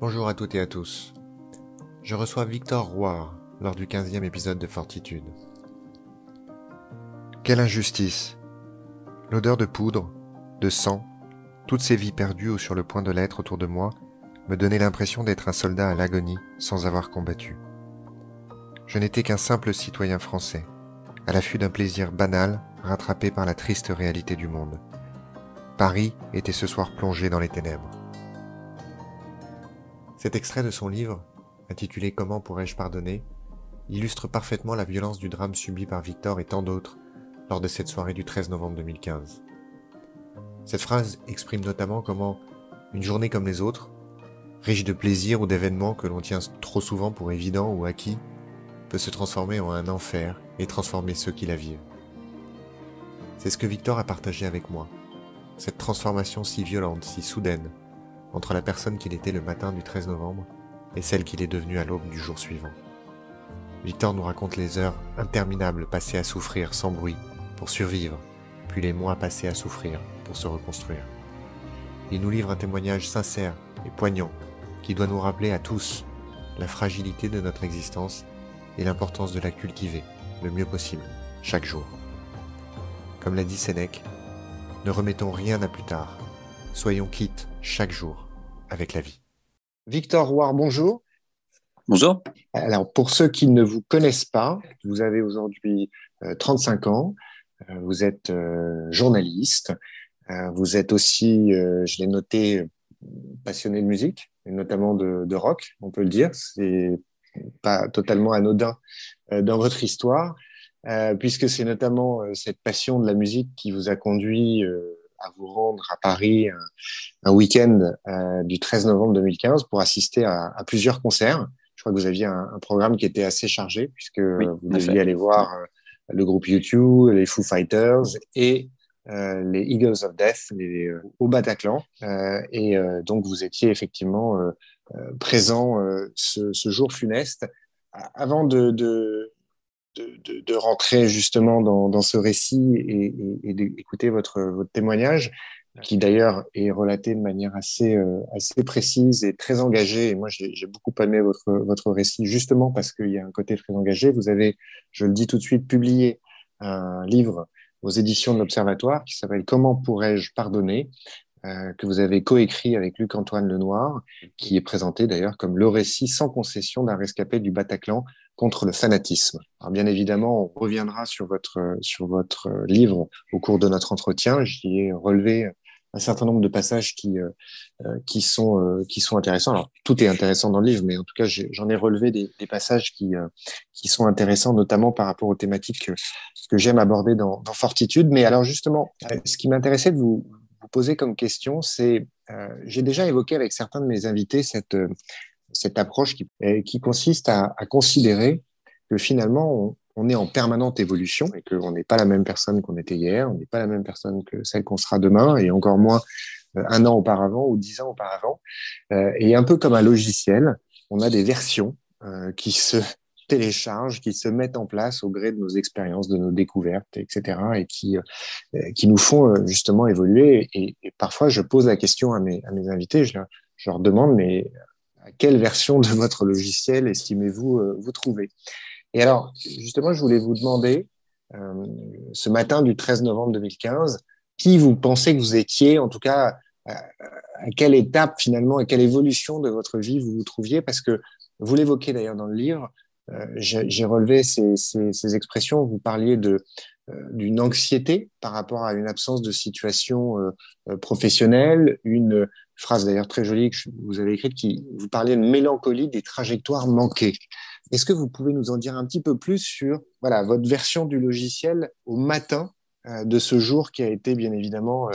Bonjour à toutes et à tous. Je reçois Victor Rouart lors du 15e épisode de Fortitude. Quelle injustice! L'odeur de poudre, de sang, toutes ces vies perdues ou sur le point de l'être autour de moi me donnaient l'impression d'être un soldat à l'agonie sans avoir combattu. Je n'étais qu'un simple citoyen français, à l'affût d'un plaisir banal rattrapé par la triste réalité du monde. Paris était ce soir plongé dans les ténèbres. Cet extrait de son livre, intitulé « Comment pourrais-je pardonner ?», illustre parfaitement la violence du drame subi par Victor et tant d'autres lors de cette soirée du 13 novembre 2015. Cette phrase exprime notamment comment une journée comme les autres, riche de plaisirs ou d'événements que l'on tient trop souvent pour évidents ou acquis, peut se transformer en un enfer et transformer ceux qui la vivent. C'est ce que Victor a partagé avec moi, cette transformation si violente, si soudaine, entre la personne qu'il était le matin du 13 novembre et celle qu'il est devenue à l'aube du jour suivant. Victor nous raconte les heures interminables passées à souffrir sans bruit pour survivre, puis les mois passés à souffrir pour se reconstruire. Il nous livre un témoignage sincère et poignant qui doit nous rappeler à tous la fragilité de notre existence et l'importance de la cultiver le mieux possible, chaque jour. Comme l'a dit Sénèque, ne remettons rien à plus tard, soyons quittes chaque jour avec la vie. Victor Rouart, bonjour. Bonjour. Alors, pour ceux qui ne vous connaissent pas, vous avez aujourd'hui 35 ans, vous êtes journaliste, vous êtes aussi, je l'ai noté, passionné de musique, et notamment de rock, on peut le dire. C'est pas totalement anodin dans votre histoire, puisque c'est notamment cette passion de la musique qui vous a conduit à vous rendre à Paris un week-end du 13 novembre 2015 pour assister à plusieurs concerts. Je crois que vous aviez un programme qui était assez chargé puisque vous deviez aller voir le groupe U2, les Foo Fighters et les Eagles of Death au Bataclan. Donc, vous étiez effectivement présent ce jour funeste. Avant de rentrer justement dans ce récit et d'écouter votre témoignage, qui d'ailleurs est relaté de manière assez précise et très engagée. Et moi, j'ai beaucoup aimé votre récit, justement parce qu'il y a un côté très engagé. Vous avez, je le dis tout de suite, publié un livre aux éditions de l'Observatoire qui s'appelle « Comment pourrais-je pardonner ?», que vous avez coécrit avec Luc-Antoine Lenoir, qui est présenté d'ailleurs comme le récit sans concession d'un rescapé du Bataclan contre le fanatisme. Alors bien évidemment, on reviendra sur votre livre au cours de notre entretien. J'y ai relevé un certain nombre de passages qui sont intéressants. Alors tout est intéressant dans le livre, mais en tout cas j'en ai relevé des passages qui sont intéressants, notamment par rapport aux thématiques que j'aime aborder dans Fortitude. Mais alors justement, ce qui m'intéressait de vous poser comme question, c'est j'ai déjà évoqué avec certains de mes invités cette approche qui consiste à considérer que finalement on est en permanente évolution et qu'on n'est pas la même personne qu'on était hier, on n'est pas la même personne que celle qu'on sera demain et encore moins un an auparavant ou 10 ans auparavant. Et un peu comme un logiciel, on a des versions qui se téléchargent, qui se mettent en place au gré de nos expériences, de nos découvertes, etc. et qui nous font justement évoluer. Et parfois, je pose la question à mes invités, je leur demande, mais à quelle version de votre logiciel estimez-vous vous trouver? Et alors, justement, je voulais vous demander, ce matin du 13 novembre 2015, qui vous pensez que vous étiez, en tout cas, à quelle étape finalement, à quelle évolution de votre vie vous vous trouviez? Parce que vous l'évoquez d'ailleurs dans le livre, j'ai relevé ces expressions, vous parliez d'une anxiété par rapport à une absence de situation professionnelle, une phrase d'ailleurs très jolie que vous avez écrite, vous parliez de mélancolie des trajectoires manquées. Est-ce que vous pouvez nous en dire un petit peu plus sur votre version du logiciel au matin de ce jour qui a été bien évidemment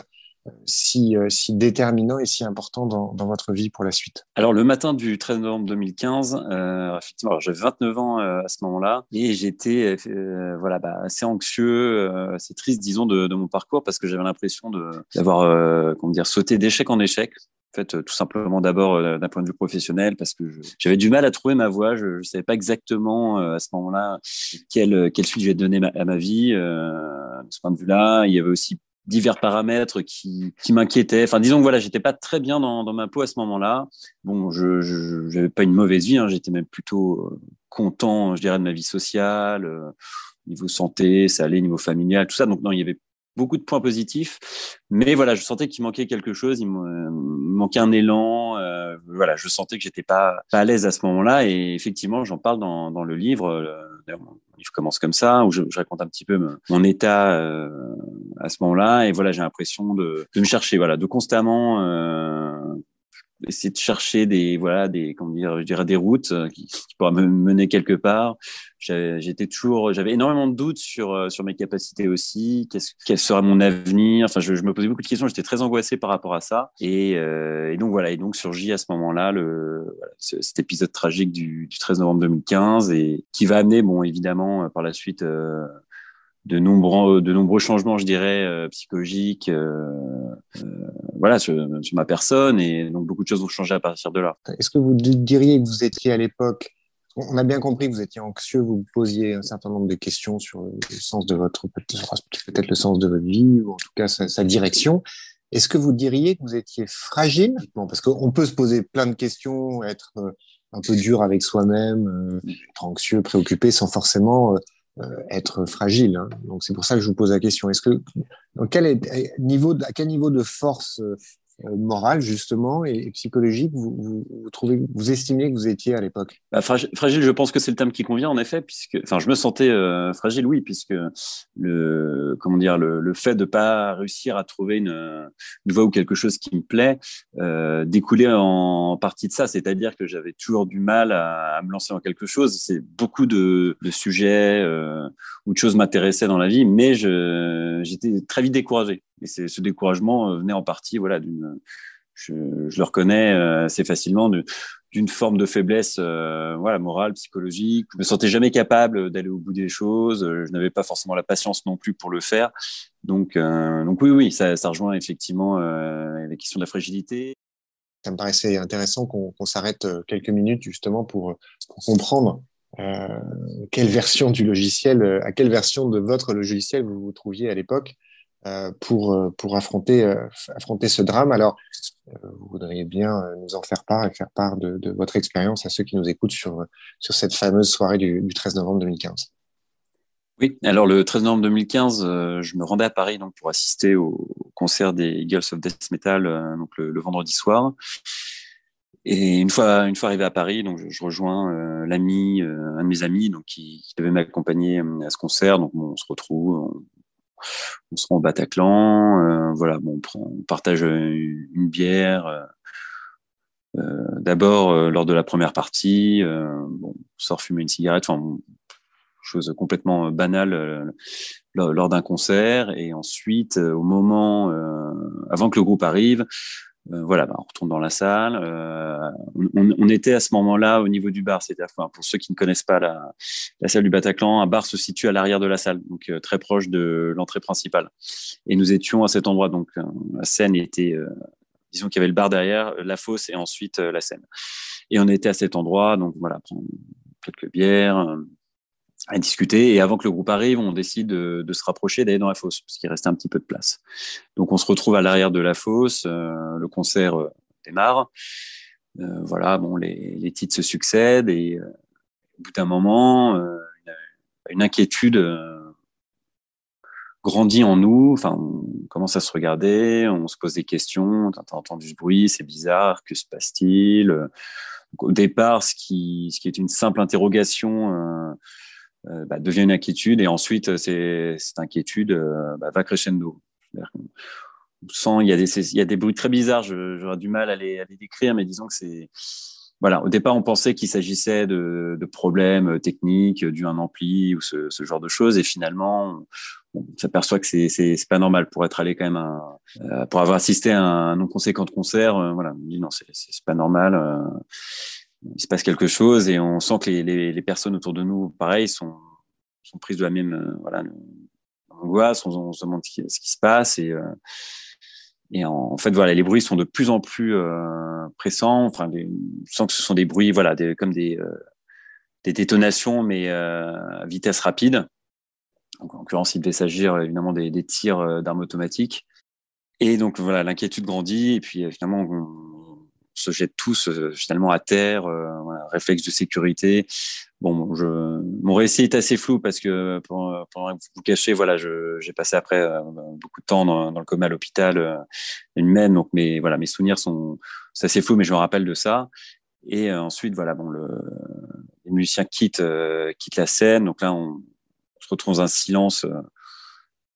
si déterminant et si important dans votre vie pour la suite? Alors, le matin du 13 novembre 2015, effectivement, j'avais 29 ans à ce moment-là et j'étais assez anxieux, assez triste, disons, de mon parcours parce que j'avais l'impression d'avoir sauté d'échec en échec. En fait, tout simplement d'abord d'un point de vue professionnel parce que j'avais du mal à trouver ma voie. Je savais pas exactement à ce moment-là quelle suite je vais donner à ma vie. De ce point de vue-là, il y avait aussi divers paramètres qui m'inquiétaient. Enfin, disons que voilà, j'étais pas très bien dans ma peau à ce moment-là. Bon, je j'avais pas une mauvaise vie, hein, j'étais même plutôt content, je dirais, de ma vie sociale, niveau santé, ça allait, niveau familial, tout ça. Donc non, il y avait beaucoup de points positifs, mais voilà, je sentais qu'il manquait quelque chose, il me manquait un élan. Voilà, je sentais que j'étais pas à l'aise à ce moment-là, et effectivement, j'en parle dans le livre. D'ailleurs, mon livre commence comme ça, où je raconte un petit peu mon état à ce moment-là, et voilà, j'ai l'impression de me chercher, voilà, de constamment essayer de chercher comment dire, je dirais des routes qui pourraient me mener quelque part. J'avais énormément de doutes sur mes capacités aussi. Quel serait mon avenir? Enfin, je me posais beaucoup de questions. J'étais très angoissé par rapport à ça. Et donc voilà. Et donc surgit à ce moment-là cet épisode tragique du 13 novembre 2015, et qui va amener, bon, évidemment, par la suite, de nombreux changements, je dirais, psychologiques, voilà, sur ma personne, et donc beaucoup de choses ont changé à partir de là. Est-ce que vous diriez que vous étiez à l'époque, on a bien compris que vous étiez anxieux, vous vous posiez un certain nombre de questions sur le sens de peut-être le sens de votre vie, ou en tout cas sa direction. Est-ce que vous diriez que vous étiez fragile? Bon, parce qu'on peut se poser plein de questions, être un peu dur avec soi-même, être anxieux, préoccupé, sans forcément être fragile, hein. Donc c'est pour ça que je vous pose la question. À quel niveau de force morale justement et psychologique vous estimiez que vous étiez à l'époque? Bah, fragile, je pense que c'est le terme qui convient, en effet, enfin, je me sentais fragile, oui, puisque comment dire, le fait de pas réussir à trouver une voie ou quelque chose qui me plaît découlait en partie de ça, c'est-à-dire que j'avais toujours du mal à me lancer dans quelque chose. C'est beaucoup de sujets ou de choses m'intéressaient dans la vie, mais j'étais très vite découragé. Et ce découragement venait en partie, voilà, je le reconnais assez facilement, d'une forme de faiblesse, voilà, morale, psychologique. Je me sentais jamais capable d'aller au bout des choses. Je n'avais pas forcément la patience non plus pour le faire. Donc oui, ça rejoint effectivement la question de la fragilité. Ça me paraissait intéressant qu'on s'arrête quelques minutes justement pour comprendre quelle version du logiciel, à quelle version de votre logiciel vous vous trouviez à l'époque pour affronter ce drame. Alors, vous voudriez bien nous en faire part et faire part de votre expérience à ceux qui nous écoutent sur cette fameuse soirée du 13 novembre 2015. Oui, alors le 13 novembre 2015, je me rendais à Paris donc pour assister au concert des Eagles of Death Metal, donc le vendredi soir. Et une fois arrivé à Paris, donc je rejoins un de mes amis, donc qui devait m'accompagner à ce concert. Donc bon, on se retrouve, on se rend au Bataclan, voilà, bon, on partage une bière. D'abord, lors de la première partie, bon, on sort fumer une cigarette, enfin, chose complètement banale lors d'un concert. Et ensuite, au moment, avant que le groupe arrive, voilà, on retourne dans la salle. On était à ce moment-là au niveau du bar, c'est-à-dire, enfin, pour ceux qui ne connaissent pas la salle du Bataclan, un bar se situe à l'arrière de la salle, donc très proche de l'entrée principale. Et nous étions à cet endroit, donc la scène était, disons qu'il y avait le bar derrière, la fosse et ensuite la scène. Et on était à cet endroit, donc voilà, prendre quelques bières, à discuter. Et avant que le groupe arrive, on décide de se rapprocher, d'aller dans la fosse, parce qu'il restait un petit peu de place. Donc on se retrouve à l'arrière de la fosse, le concert démarre. Voilà, bon, les titres se succèdent, et au bout d'un moment, une inquiétude grandit en nous. Enfin, on commence à se regarder, on se pose des questions. T'as entendu ce bruit, c'est bizarre, que se passe-t-il? Donc, au départ, ce qui est une simple interrogation devient une inquiétude, et ensuite cette inquiétude va crescendo. On sent il y a des bruits très bizarres. J'aurais du mal à les décrire, mais disons que c'est, voilà, au départ on pensait qu'il s'agissait de problèmes techniques dus à un ampli ou ce genre de choses, et finalement on s'aperçoit que c'est pas normal pour être allé quand même pour avoir assisté à un non conséquent de concert. Voilà, on dit non, c'est pas normal. Il se passe quelque chose, et on sent que les personnes autour de nous, pareil, sont prises de la même voilà, angoisse. On se demande ce qui se passe, et en fait, voilà, les bruits sont de plus en plus pressants. Enfin, je sens que ce sont des bruits, voilà, comme des détonations, mais à vitesse rapide. Donc, en l'occurrence, il devait s'agir évidemment des tirs d'armes automatiques. Et donc voilà, l'inquiétude grandit et puis finalement on se jette tous finalement à terre. Voilà, réflexe de sécurité. Bon, mon récit est assez flou parce que pendant que vous cachez, voilà, j'ai passé après beaucoup de temps dans le coma à l'hôpital lui-même. Donc mes souvenirs c'est assez flou, mais je me rappelle de ça. Et ensuite voilà, bon les musiciens quittent la scène. Donc là on se retrouve dans un silence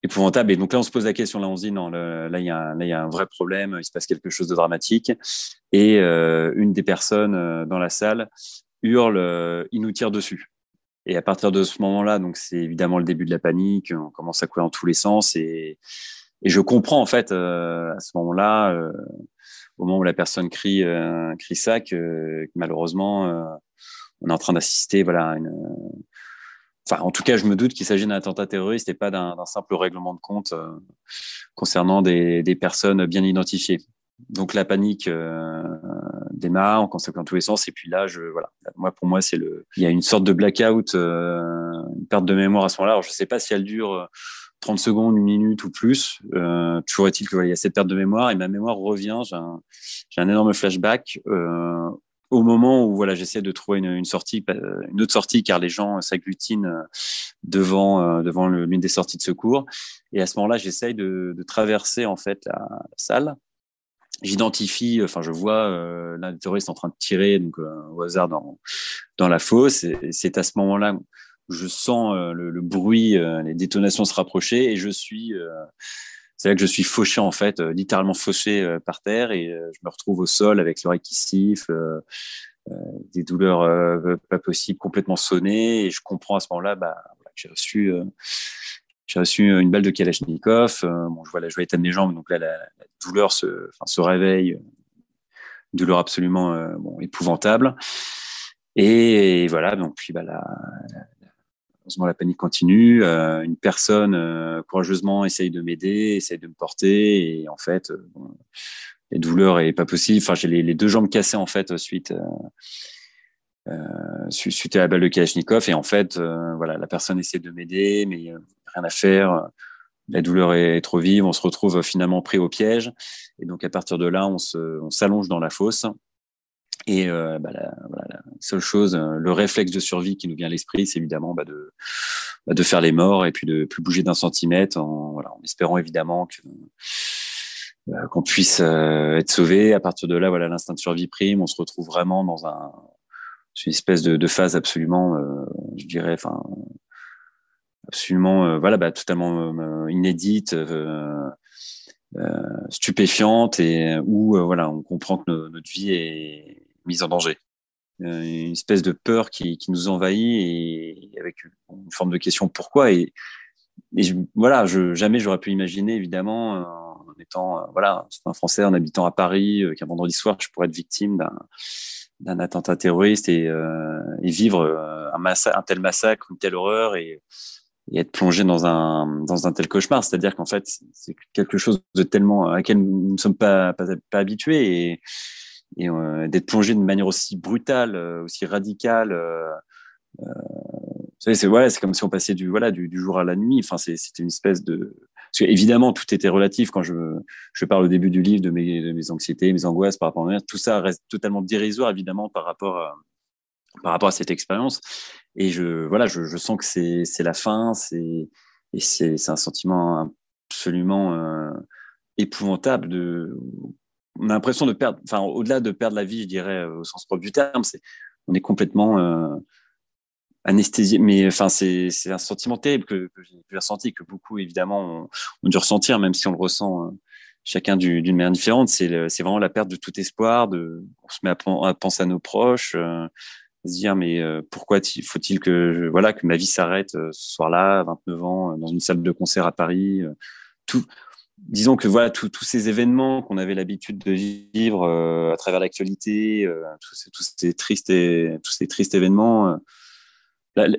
épouvantable. Et donc là, on se pose la question. Là, on se dit non, là, il y a un vrai problème. Il se passe quelque chose de dramatique. Et une des personnes dans la salle hurle, il nous tire dessus. Et à partir de ce moment-là, donc c'est évidemment le début de la panique. On commence à courir dans tous les sens. Et je comprends en fait à ce moment-là, au moment où la personne crie ça, que malheureusement, on est en train d'assister, voilà, à une Enfin, en tout cas, je me doute qu'il s'agit d'un attentat terroriste et pas d'un simple règlement de compte concernant des personnes bien identifiées. Donc la panique démarre, on commence dans tous les sens. Et puis là, voilà. Pour moi, il y a une sorte de blackout, une perte de mémoire à ce moment-là. Alors, je ne sais pas si elle dure 30 secondes, une minute ou plus. Toujours est-il que voilà, il y a cette perte de mémoire et ma mémoire revient. J'ai un énorme flashback. Au moment où voilà, j'essaie de trouver une autre sortie, car les gens s'agglutinent devant l'une des sorties de secours. Et à ce moment-là, j'essaye de traverser en fait la salle. J'identifie, enfin, je vois l'un des terroristes en train de tirer donc au hasard dans la fosse. Et c'est à ce moment-là où je sens le bruit, les détonations se rapprocher, et c'est là que je suis fauché en fait, littéralement fauché par terre, et je me retrouve au sol avec l'oreille qui siffle, des douleurs pas possibles, complètement sonnées, et je comprends à ce moment-là voilà, que j'ai reçu une balle de Kalachnikov. Bon, je vois la joie de mes jambes, donc là la douleur se réveille, une douleur absolument épouvantable. Et voilà, donc puis heureusement, la panique continue. Une personne courageusement essaye de m'aider, essaye de me porter. Et en fait, les douleurs est pas possible. Enfin, j'ai les deux jambes cassées en fait suite à la balle de Kalachnikov. Et en fait, voilà, la personne essaie de m'aider, mais rien à faire. La douleur est trop vive. On se retrouve finalement pris au piège. Et donc, à partir de là, on s'allonge dans la fosse. Et la seule chose, le réflexe de survie qui nous vient à l'esprit, c'est évidemment de faire les morts et puis de plus bouger d'un centimètre, en espérant évidemment qu'on puisse être sauvé. À partir de là, voilà, l'instinct de survie prime. On se retrouve vraiment dans une espèce de phase absolument, je dirais, enfin, absolument, totalement inédite. Stupéfiante, et où voilà, on comprend que notre vie est mise en danger. Une espèce de peur qui nous envahit, et avec une forme de question pourquoi. Et voilà, jamais j'aurais pu imaginer, évidemment, en étant voilà, un Français, en habitant à Paris, qu'un vendredi soir, je pourrais être victime d'un attentat terroriste, et vivre un tel massacre, une telle horreur, et être plongé dans un tel cauchemar. C'est-à-dire qu'en fait, c'est quelque chose de tellement à laquelle nous ne sommes pas habitués, et d'être plongé d'une manière aussi brutale, aussi radicale. Vous savez, c'est comme si on passait du jour à la nuit. Enfin, c'était une espèce de... Parce que, évidemment, tout était relatif. Quand je parle au début du livre de mes anxiétés, mes angoisses par rapport à tout ça reste totalement dérisoire, évidemment, par rapport à cette expérience. Et je sens que c'est la fin, et c'est un sentiment absolument épouvantable. On a l'impression de perdre, enfin, au-delà de perdre la vie, je dirais, au sens propre du terme, on est complètement anesthésié. Mais enfin, c'est un sentiment terrible que j'ai ressenti, que beaucoup, évidemment, ont dû ressentir, même si on le ressent chacun d'une manière différente. C'est vraiment la perte de tout espoir. On se met à penser à nos proches, se dire mais pourquoi faut-il que ma vie s'arrête ce soir-là, 29 ans, dans une salle de concert à Paris. Disons que voilà, tous ces événements qu'on avait l'habitude de vivre à travers l'actualité, tous ces tristes événements,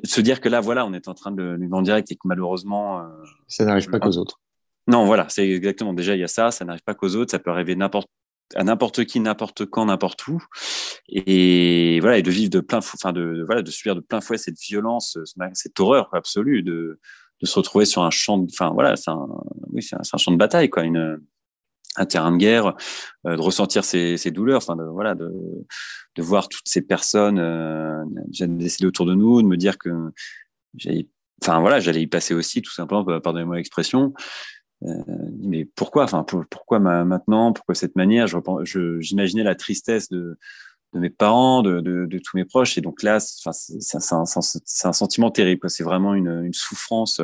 se dire que là, voilà, on est en train de le vivre en direct, et que malheureusement ça n'arrive pas qu'aux autres. Non, voilà, c'est exactement. Déjà, il y a ça n'arrive pas qu'aux autres, ça peut arriver à n'importe qui, n'importe quand, n'importe où. Et voilà, et de vivre de subir de plein fouet cette violence, cette horreur absolue se retrouver sur un champ, enfin voilà, c'est un champ de bataille, quoi, un terrain de guerre, de ressentir ces douleurs, enfin de voir toutes ces personnes décédées autour de nous, de me dire que j'allais y passer aussi, tout simplement, pardonnez-moi l'expression. Mais pourquoi, pourquoi maintenant, pourquoi cette manière? J'imaginais la tristesse de mes parents, de tous mes proches, et donc là, c'est un sentiment terrible, quoi. C'est vraiment une souffrance.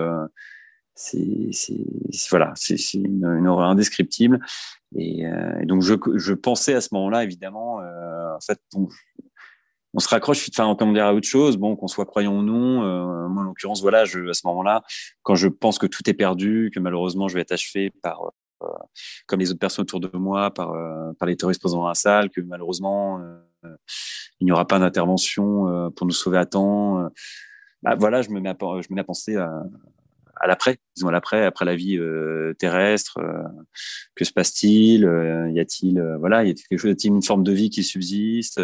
C'est une horreur indescriptible. Et donc je pensais à ce moment-là, évidemment, en fait, on se raccroche, comment dire, à autre chose, bon, qu'on soit croyant ou non. Moi, en l'occurrence, voilà, à ce moment-là, quand je pense que tout est perdu, que malheureusement je vais être achevé par, comme les autres personnes autour de moi, par les terroristes présents dans la salle, que malheureusement il n'y aura pas d'intervention pour nous sauver à temps. Voilà, je me mets à penser à l'après, disons à l'après, après la vie terrestre. Que se passe-t-il? Y a-t-il quelque chose, y a-t-il une forme de vie qui subsiste?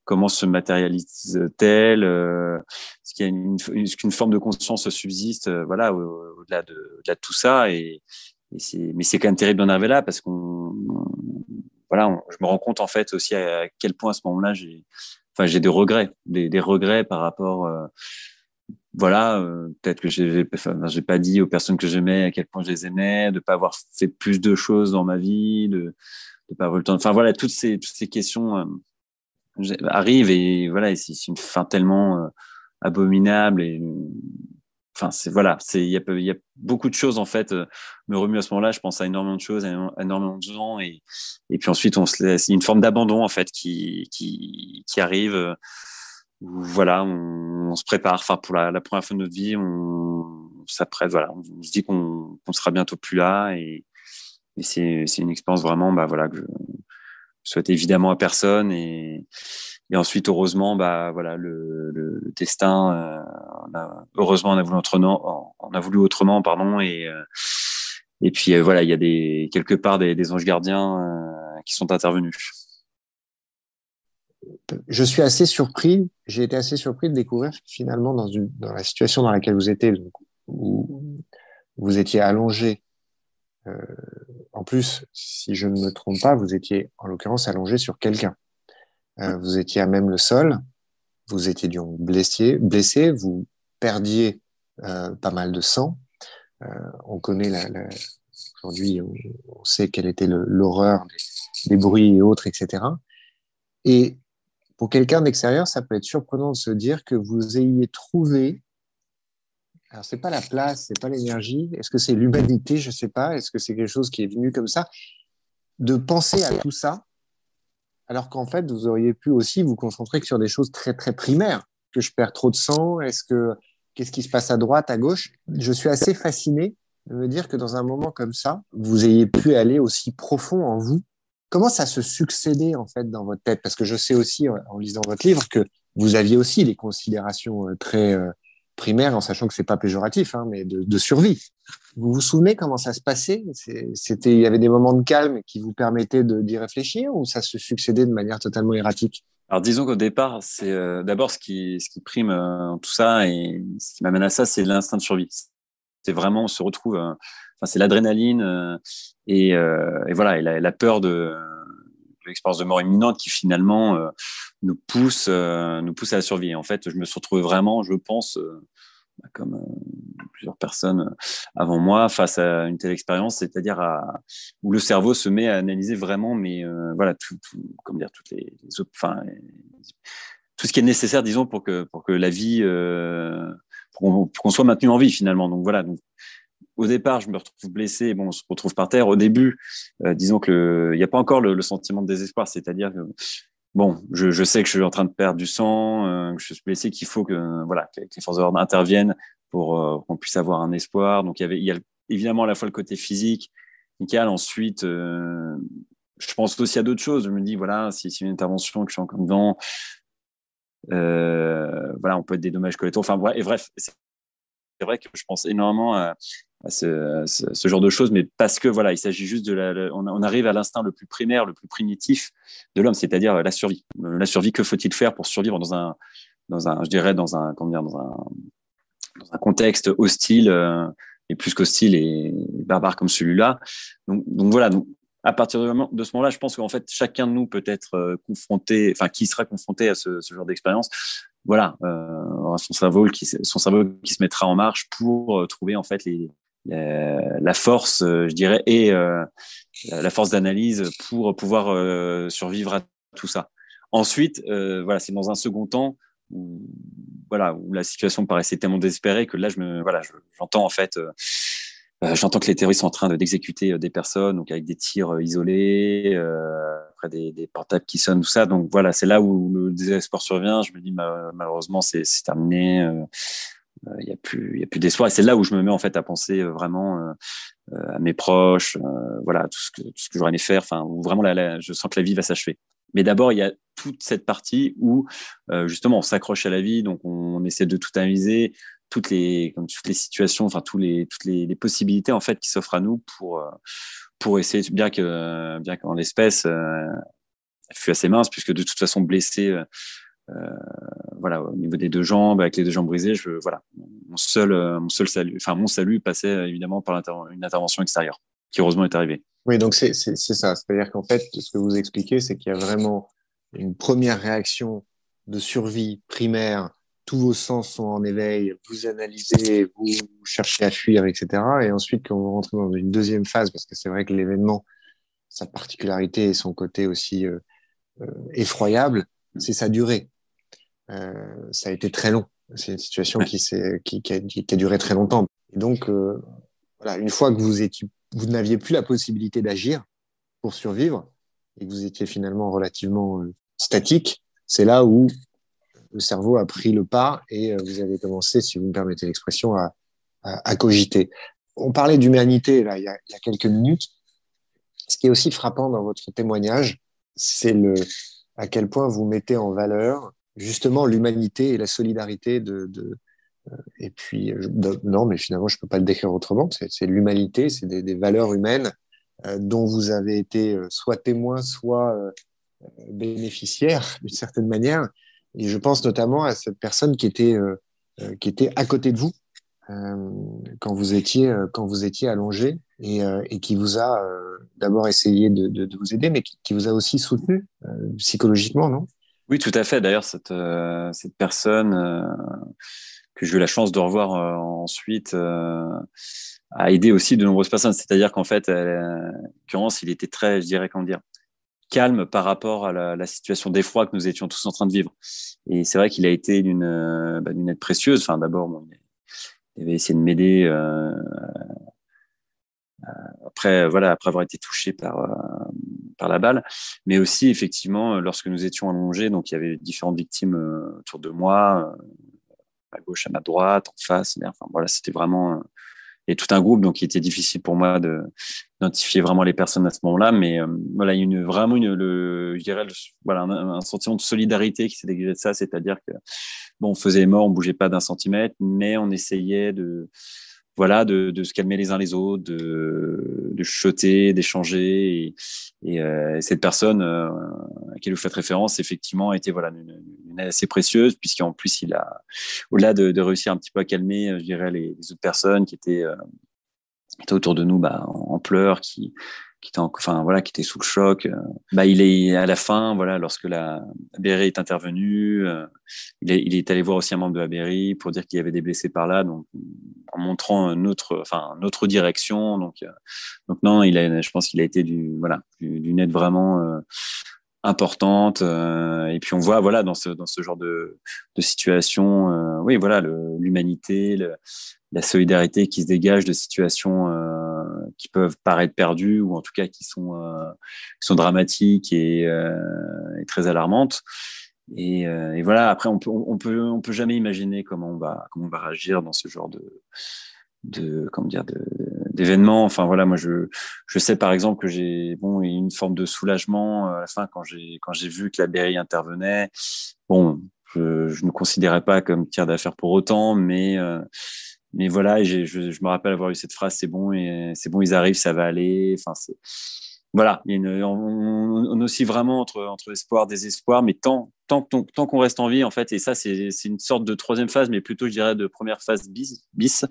Comment se matérialise-t-elle? Est-ce qu'il y a est-ce qu'une forme de conscience subsiste? Au-delà de tout ça. Mais c'est quand même terrible d'en arriver là, parce je me rends compte en fait aussi à quel point à ce moment-là j'ai des regrets, des regrets par rapport. Peut-être que j'ai pas dit aux personnes que j'aimais à quel point je les aimais, de pas avoir fait plus de choses dans ma vie, de pas avoir le temps. Enfin voilà, toutes ces questions arrivent, et voilà, et c'est une fin tellement abominable. Et il y a beaucoup de choses en fait me remuent à ce moment-là. Je pense à énormément de choses, à énormément de gens, et puis ensuite on se laisse, une forme d'abandon en fait qui arrive. Voilà, on se prépare. Enfin, pour la première fois de notre vie, on s'apprête. Voilà, on se dit qu'on sera bientôt plus là, et c'est une expérience vraiment, que je souhaite évidemment à personne. Et ensuite, heureusement, le destin, heureusement, on a voulu autrement, pardon. Et puis voilà, il y a quelque part des anges gardiens qui sont intervenus. Je suis assez surpris, j'ai été assez surpris de découvrir finalement dans la situation dans laquelle vous étiez, donc, où vous étiez allongé. En plus, si je ne me trompe pas, vous étiez en l'occurrence allongé sur quelqu'un. Vous étiez à même le sol, vous étiez donc blessé, vous perdiez pas mal de sang. On connaît aujourd'hui, on sait quelle était l'horreur des bruits et autres, etc. Et pour quelqu'un d'extérieur, ça peut être surprenant de se dire que vous ayez trouvé, alors c'est pas la place, c'est pas l'énergie, est-ce que c'est l'humanité, je sais pas, est-ce que c'est quelque chose qui est venu comme ça, de penser à tout ça, alors qu'en fait, vous auriez pu aussi vous concentrer que sur des choses très, très primaires, que je perds trop de sang, qu'est-ce qui se passe à droite, à gauche? Je suis assez fasciné de me dire que dans un moment comme ça, vous ayez pu aller aussi profond en vous. Comment ça se succédait en fait dans votre tête? Parce que je sais aussi, en lisant votre livre, que vous aviez aussi des considérations très primaires, en sachant que c'est pas péjoratif, hein, mais de survie. Vous vous souvenez comment ça se passait? Il y avait des moments de calme qui vous permettaient d'y réfléchir, ou ça se succédait de manière totalement erratique? Alors disons qu'au départ, c'est d'abord ce qui prime tout ça, et ce qui m'amène à ça, c'est l'instinct de survie. C'est vraiment, on se retrouve, c'est l'adrénaline et voilà, et la peur de l'expérience de mort imminente qui finalement nous pousse à la survie. Et en fait, je me suis retrouvé vraiment, je pense, comme plusieurs personnes avant moi, face à une telle expérience, c'est-à-dire où le cerveau se met à analyser vraiment, mais toutes tout ce qui est nécessaire, disons, pour que la vie, pour qu'on soit maintenu en vie finalement. Donc voilà. Donc, au départ, je me retrouve blessé. Bon, on se retrouve par terre. Au début, disons que il n'y a pas encore le sentiment de désespoir, c'est-à-dire que bon, je sais que je suis en train de perdre du sang, que je suis blessé, qu'il faut que les forces de l'ordre interviennent pour qu'on puisse avoir un espoir. Donc il y a évidemment à la fois le côté physique, nickel. Ensuite, je pense aussi à d'autres choses. Je me dis voilà, si c'est une intervention que je suis encore dedans, on peut être des dommages collatéraux. Enfin bref, c'est vrai que je pense énormément à ce genre de choses, mais parce que voilà, il s'agit juste on arrive à l'instinct le plus primaire, le plus primitif de l'homme, c'est-à-dire la survie. La survie, que faut-il faire pour survivre dans un dans un contexte hostile, et plus qu'hostile et barbare comme celui-là. Donc voilà. Donc, à partir de ce moment-là, je pense qu'en fait, chacun de nous peut être confronté, enfin, qui sera confronté à ce genre d'expérience. Voilà, son cerveau qui se mettra en marche pour trouver en fait la force, je dirais, et la force d'analyse pour pouvoir survivre à tout ça. Ensuite, voilà, c'est dans un second temps où la situation me paraissait tellement désespérée que là, j'entends en fait. J'entends que les terroristes sont en train d'exécuter des personnes, donc avec des tirs isolés, après des portables qui sonnent, tout ça. Donc voilà, c'est là où le désespoir survient. Je me dis malheureusement c'est terminé, il y a plus d'espoir. Et c'est là où je me mets en fait à penser vraiment à mes proches, voilà tout ce que j'aurais aimé faire. Enfin, où vraiment je sens que la vie va s'achever. Mais d'abord, il y a toute cette partie où justement on s'accroche à la vie, donc on essaie de tout analyser, toutes les situations, enfin toutes les possibilités en fait qui s'offrent à nous pour essayer, bien qu'en l'espèce elle fut assez mince puisque de toute façon blessé, voilà, au niveau des deux jambes, avec les deux jambes brisées, mon seul salut, enfin mon salut passait évidemment par une intervention extérieure qui heureusement est arrivée. Oui, donc c'est ça. C'est-à-dire qu'en fait, ce que vous expliquez, c'est qu'il y a vraiment une première réaction de survie primaire. Tous vos sens sont en éveil, vous analysez, vous cherchez à fuir, etc. Et ensuite, quand vous rentrez dans une deuxième phase, parce que c'est vrai que l'événement, sa particularité et son côté aussi effroyable, c'est sa durée. Ça a été très long. C'est une situation qui a duré très longtemps. Et donc, voilà, une fois que vous n'aviez plus la possibilité d'agir pour survivre et que vous étiez finalement relativement statique, c'est là où le cerveau a pris le pas et vous avez commencé, si vous me permettez l'expression, à cogiter. On parlait d'humanité là il y a quelques minutes. Ce qui est aussi frappant dans votre témoignage, c'est à quel point vous mettez en valeur justement l'humanité et la solidarité et puis non, mais finalement je peux pas le décrire autrement. C'est l'humanité, c'est des valeurs humaines dont vous avez été soit témoin, soit bénéficiaire d'une certaine manière. Et je pense notamment à cette personne qui était à côté de vous quand vous étiez allongé et qui vous a d'abord essayé de vous aider, mais qui vous a aussi soutenu psychologiquement, non? Oui, tout à fait. D'ailleurs, cette personne que j'ai eu la chance de revoir ensuite a aidé aussi de nombreuses personnes. C'est-à-dire qu'en fait, en l'occurrence, il était très, je dirais, comment dire, calme par rapport à la situation d'effroi que nous étions tous en train de vivre. Et c'est vrai qu'il a été d'une aide précieuse. Enfin, d'abord, bon, il avait essayé de m'aider après avoir été touché par la balle, mais aussi effectivement lorsque nous étions allongés, donc il y avait différentes victimes autour de moi, à gauche, à ma droite, en face. Enfin voilà, c'était vraiment et tout un groupe, donc il était difficile pour moi d'identifier vraiment les personnes à ce moment-là, mais voilà, il y a je dirais voilà un sentiment de solidarité qui s'est dégagé de ça, c'est-à-dire que bon, on faisait mort, on bougeait pas d'un centimètre, mais on essayait de se calmer les uns les autres, de chuchoter, d'échanger. Et cette personne à laquelle vous faites référence, effectivement, était voilà une aide assez précieuse, puisqu'en plus, au-delà de réussir un petit peu à calmer, je dirais, les autres personnes qui étaient autour de nous en pleurs, qui était sous le choc. Il est à la fin, voilà, lorsque la BRI est intervenue, il est allé voir aussi un membre de la BRI pour dire qu'il y avait des blessés par là, donc en montrant notre direction. Donc non, je pense qu'il a été d'une aide vraiment importante. Et puis on voit, voilà, dans ce genre de situation, oui, voilà, l'humanité, la solidarité qui se dégage de situations qui peuvent paraître perdues ou en tout cas qui sont dramatiques et très alarmantes. Et voilà, après on peut jamais imaginer comment on va réagir dans ce genre d'événements. Enfin voilà, moi je sais par exemple que j'ai une forme de soulagement à la fin quand j'ai vu que la BRI intervenait. Bon, je ne considérais pas comme tiers d'affaire pour autant, mais voilà, je me rappelle avoir eu cette phrase, c'est bon, ils arrivent, ça va aller. Enfin, voilà, on oscille vraiment entre espoir, désespoir, mais tant tant qu'on reste en vie, en fait, et ça, c'est une sorte de troisième phase, mais plutôt, je dirais, de première phase bis.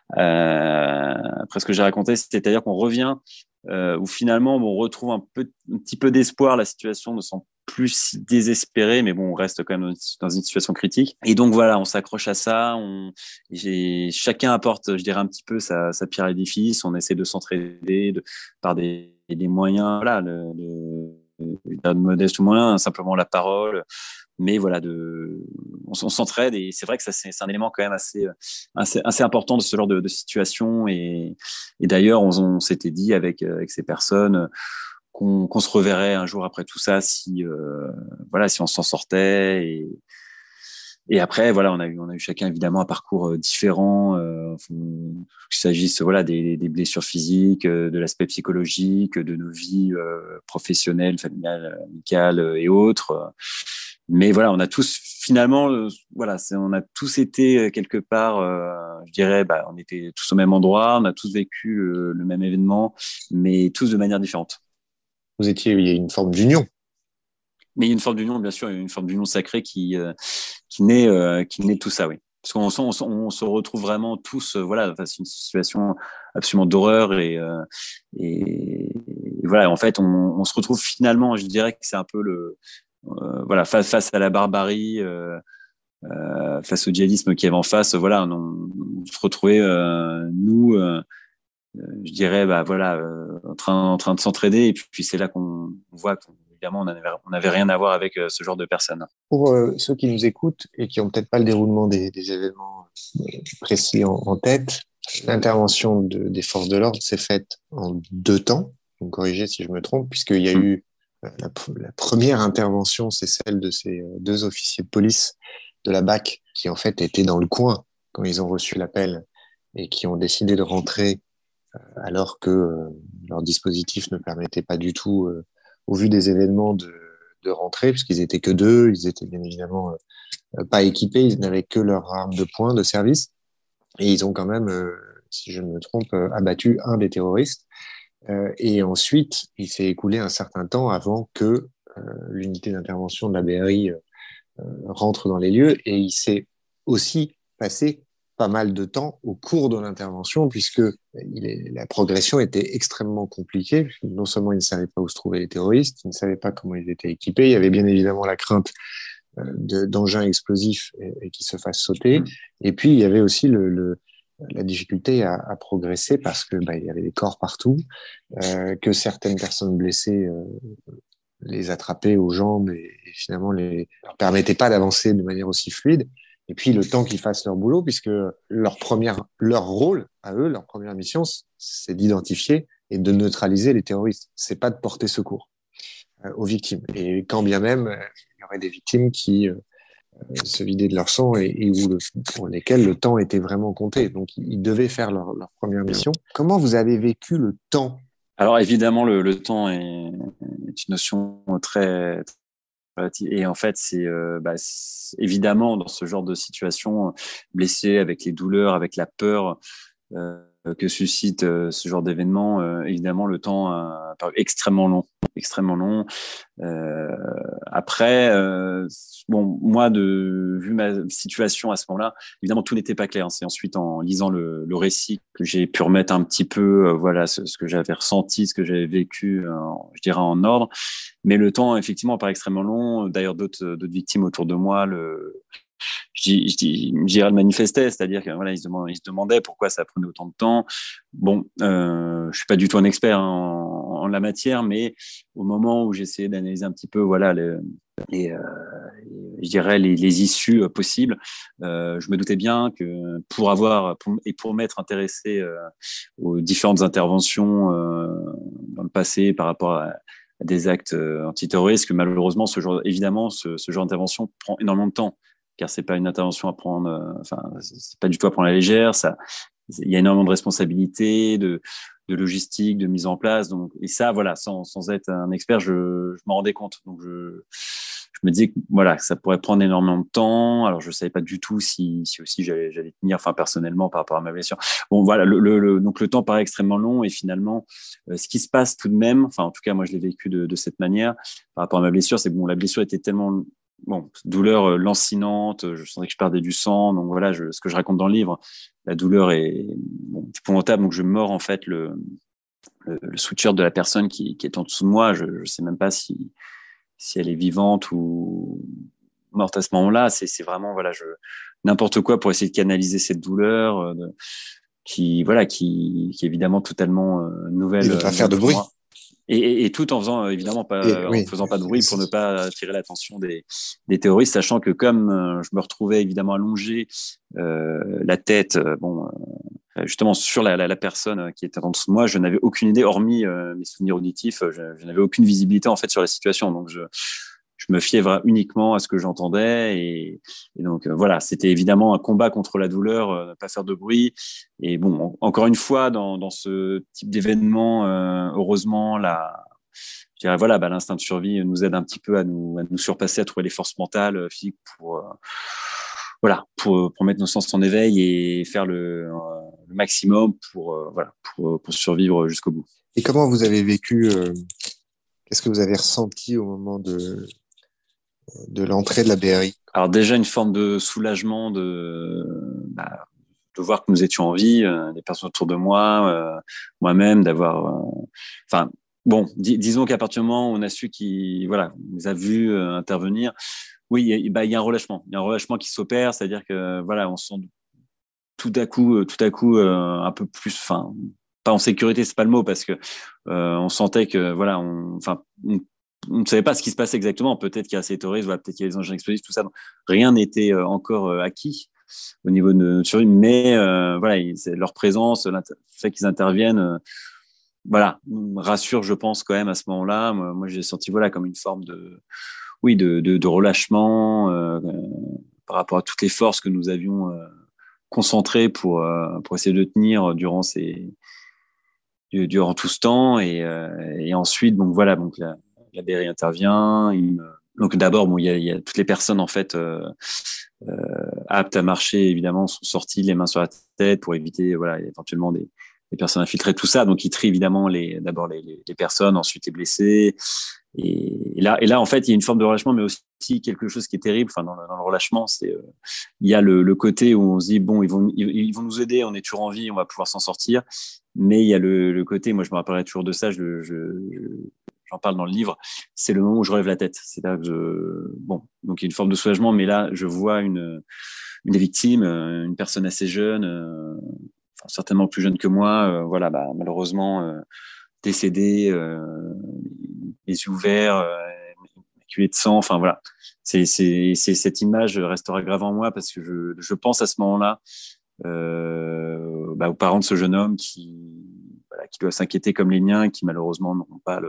Après ce que j'ai raconté, c'est-à-dire qu'on revient où finalement, on retrouve un petit peu d'espoir. La situation ne semble plus si désespérée, mais bon, on reste quand même dans une situation critique. Et donc voilà, on s'accroche à ça. Chacun apporte, je dirais, un petit peu sa pierre à l'édifice. On essaie de s'entraider par des moyens, voilà, de modeste moyen, simplement la parole, mais voilà, on s'entraide, et c'est vrai que ça c'est un élément quand même assez important de ce genre de situation, et d'ailleurs on s'était dit avec ces personnes qu'on se reverrait un jour après tout ça si voilà, si on s'en sortait, et après, voilà, on a eu chacun évidemment un parcours différent, qu'il s'agisse, voilà, des blessures physiques, de l'aspect psychologique, de nos vies professionnelles, familiales, amicales et autres. Mais voilà, on a tous finalement, voilà, on a tous été quelque part, je dirais, on était tous au même endroit, on a tous vécu le même événement, mais tous de manière différente. Il y a une forme d'union. Mais il y a une forme d'union, bien sûr, il y a une forme d'union sacrée qui naît de tout ça, oui. Parce qu'on se retrouve vraiment tous, voilà, face à une situation absolument d'horreur, et voilà, en fait, on se retrouve finalement, je dirais que c'est un peu voilà, face à la barbarie, face au djihadisme qui est en face, voilà, on se retrouvait, nous, je dirais, voilà, en train de s'entraider, et puis c'est là qu'on voit qu'évidemment on n'avait rien à voir avec ce genre de personnes. Pour ceux qui nous écoutent et qui ont peut-être pas le déroulement des événements précis en tête, l'intervention des forces de l'ordre s'est faite en 2 temps. Vous me corrigez si je me trompe, puisqu'il y a eu la première intervention, c'est celle de ces 2 officiers de police de la BAC qui en fait étaient dans le coin quand ils ont reçu l'appel et qui ont décidé de rentrer alors que leur dispositif ne permettait pas du tout, au vu des événements, de rentrer, puisqu'ils étaient que 2, ils étaient bien évidemment pas équipés, ils n'avaient que leur arme de poing de service, et ils ont quand même, si je ne me trompe, abattu un des terroristes. Et ensuite, il s'est écoulé un certain temps avant que l'unité d'intervention de la BRI rentre dans les lieux, et il s'est aussi passé pas mal de temps au cours de l'intervention, puisque la progression était extrêmement compliquée. Non seulement ils ne savaient pas où se trouvaient les terroristes, ils ne savaient pas comment ils étaient équipés, il y avait bien évidemment la crainte d'engins explosifs et qui se fassent sauter, et puis il y avait aussi la difficulté à progresser parce que il y avait des corps partout, que certaines personnes blessées les attrapaient aux jambes et finalement leur permettaient pas d'avancer de manière aussi fluide. Et puis le temps qu'ils fassent leur boulot, puisque leur rôle à eux, leur première mission, c'est d'identifier et de neutraliser les terroristes. C'est pas de porter secours aux victimes. Et quand bien même il y aurait des victimes qui se vidaient de leur sang et pour lesquelles le temps était vraiment compté. Donc ils devaient faire leur première mission. Comment vous avez vécu le temps? Alors évidemment, le temps est une notion très relative, et en fait c'est évidemment dans ce genre de situation, blessé, avec les douleurs, avec la peur que suscite ce genre d'événement, évidemment le temps a paru extrêmement long. Après, bon, moi, vu ma situation à ce moment-là, évidemment tout n'était pas clair. C'est ensuite en lisant le récit que j'ai pu remettre un petit peu, voilà, ce que j'avais ressenti, ce que j'avais vécu, je dirais en ordre. Mais le temps, effectivement, paraît extrêmement long. D'ailleurs, d'autres victimes autour de moi je dirais le manifestait, c'est-à-dire que voilà, ils se demandaient pourquoi ça prenait autant de temps. Bon, je suis pas du tout un expert en la matière, mais au moment où j'essayais d'analyser un petit peu, voilà, je dirais les issues possibles, je me doutais bien que pour m'être intéressé aux différentes interventions dans le passé par rapport à des actes antiterroristes, que malheureusement ce genre d'intervention prend énormément de temps, car c'est pas une intervention à prendre, c'est pas du tout à prendre à la légère. Il y a énormément de responsabilités, de logistique, de mise en place. Donc, et ça, voilà, sans être un expert, je m'en rendais compte. Donc, je me disais que voilà, ça pourrait prendre énormément de temps. Alors, je savais pas du tout si aussi j'allais tenir, enfin, personnellement, par rapport à ma blessure. Bon, voilà, donc le temps paraît extrêmement long, et finalement, ce qui se passe tout de même, enfin, en tout cas, moi, je l'ai vécu de cette manière par rapport à ma blessure, c'est que bon, la blessure était tellement bon, douleur lancinante, je sentais que je perdais du sang, donc voilà, ce que je raconte dans le livre, la douleur est épouvantable, donc je mords en fait le sweatshirt de la personne qui est en dessous de moi, je sais même pas si elle est vivante ou morte à ce moment-là, c'est vraiment voilà, n'importe quoi pour essayer de canaliser cette douleur qui est évidemment totalement Et nouvelle, ne pas faire de pour bruit. moi. Et tout en faisant évidemment Et pas, en oui. faisant pas de bruit pour ne pas attirer l'attention des terroristes, sachant que comme je me retrouvais évidemment allongé, la tête, justement sur la personne qui était en dessous de moi, je n'avais aucune idée, hormis mes souvenirs auditifs, je n'avais aucune visibilité en fait sur la situation. Donc je me fiais uniquement à ce que j'entendais et donc voilà, c'était évidemment un combat contre la douleur, ne pas faire de bruit. Et bon, encore une fois, dans ce type d'événement, heureusement, je dirais voilà, l'instinct de survie nous aide un petit peu à nous surpasser, à trouver les forces mentales, physiques pour voilà, pour mettre nos sens en éveil et faire le maximum pour survivre jusqu'au bout. Et comment vous avez vécu, qu'est-ce que vous avez ressenti au moment de l'entrée de la BRI? Alors déjà une forme de soulagement de voir que nous étions en vie, les personnes autour de moi, moi-même, enfin bon, disons qu'à partir du moment où on a su qu'il voilà, nous a vu intervenir, oui, il y a un relâchement, qui s'opère, c'est-à-dire que voilà, on se sent tout à coup un peu plus, enfin pas en sécurité, c'est pas le mot parce que on sentait que voilà, on ne savait pas ce qui se passait exactement. Peut-être qu'il y a ces terroristes, voilà, peut-être qu'il y a les engins explosifs, tout ça. Donc, rien n'était encore acquis au niveau de notre survie, mais voilà, c'est leur présence, le fait qu'ils interviennent, voilà, me rassure, je pense quand même à ce moment-là. Moi j'ai senti voilà comme une forme de relâchement par rapport à toutes les forces que nous avions concentrées pour essayer de tenir durant tout ce temps et ensuite donc voilà donc la BRI intervient. Donc d'abord bon il y a toutes les personnes en fait aptes à marcher évidemment sont sorties les mains sur la tête pour éviter voilà éventuellement des personnes infiltrées tout ça, donc ils trient évidemment d'abord les personnes, ensuite les blessés et là en fait il y a une forme de relâchement mais aussi quelque chose qui est terrible enfin dans le relâchement c'est il y a le côté où on se dit bon ils vont nous aider, on est toujours en vie, on va pouvoir s'en sortir, mais il y a le côté, moi je me rappellerai toujours de ça, j'en parle dans le livre, c'est le moment où je relève la tête, c'est là que bon donc il y a une forme de soulagement, mais là je vois une des victimes, une personne assez jeune, enfin, certainement plus jeune que moi, voilà malheureusement décédée, les yeux ouverts, maculée de sang, enfin voilà. Cette image restera grave en moi parce que je pense à ce moment-là aux parents de ce jeune homme qui doit s'inquiéter comme les miens et qui malheureusement n'auront pas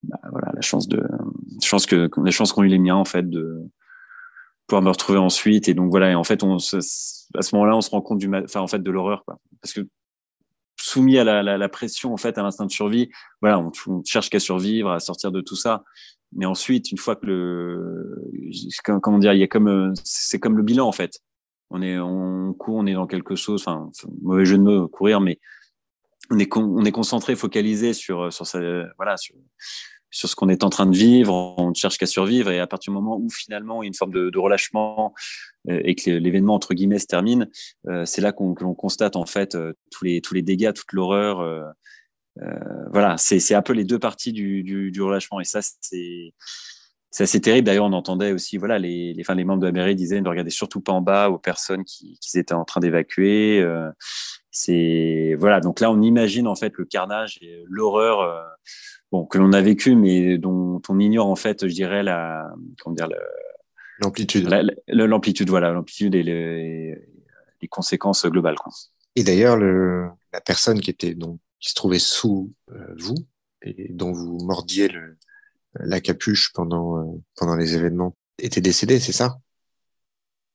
la chance qu'ont eu les miens en fait de pouvoir me retrouver ensuite. Et donc voilà, et en fait à ce moment-là on se rend compte en fait de l'horreur quoi, parce que soumis à la pression en fait à l'instinct de survie, voilà on cherche qu'à survivre, à sortir de tout ça. Mais ensuite, une fois que comment dire, il y a c'est comme le bilan en fait. On court, on est dans quelque chose, enfin, mauvais jeu de mots, courir, mais on est concentré, focalisé sur ce qu'on est en train de vivre, on ne cherche qu'à survivre, et à partir du moment où finalement il y a une forme de relâchement et que l'événement entre guillemets se termine, c'est là que l'on constate en fait tous les dégâts, toute l'horreur. Voilà, c'est un peu les deux parties du relâchement, et ça c'est assez terrible. D'ailleurs, on entendait aussi, voilà, les membres de la mairie disaient ne regardez surtout pas en bas aux personnes qui étaient en train d'évacuer. C'est voilà. Donc là, on imagine en fait le carnage et l'horreur, que l'on a vécu, mais dont on ignore en fait, je dirais comment dire, L'amplitude. l'amplitude, voilà, l'amplitude et les conséquences globales, quoi. Et d'ailleurs, la personne qui se trouvait sous vous et dont vous mordiez la capuche pendant les événements était décédée, c'est ça?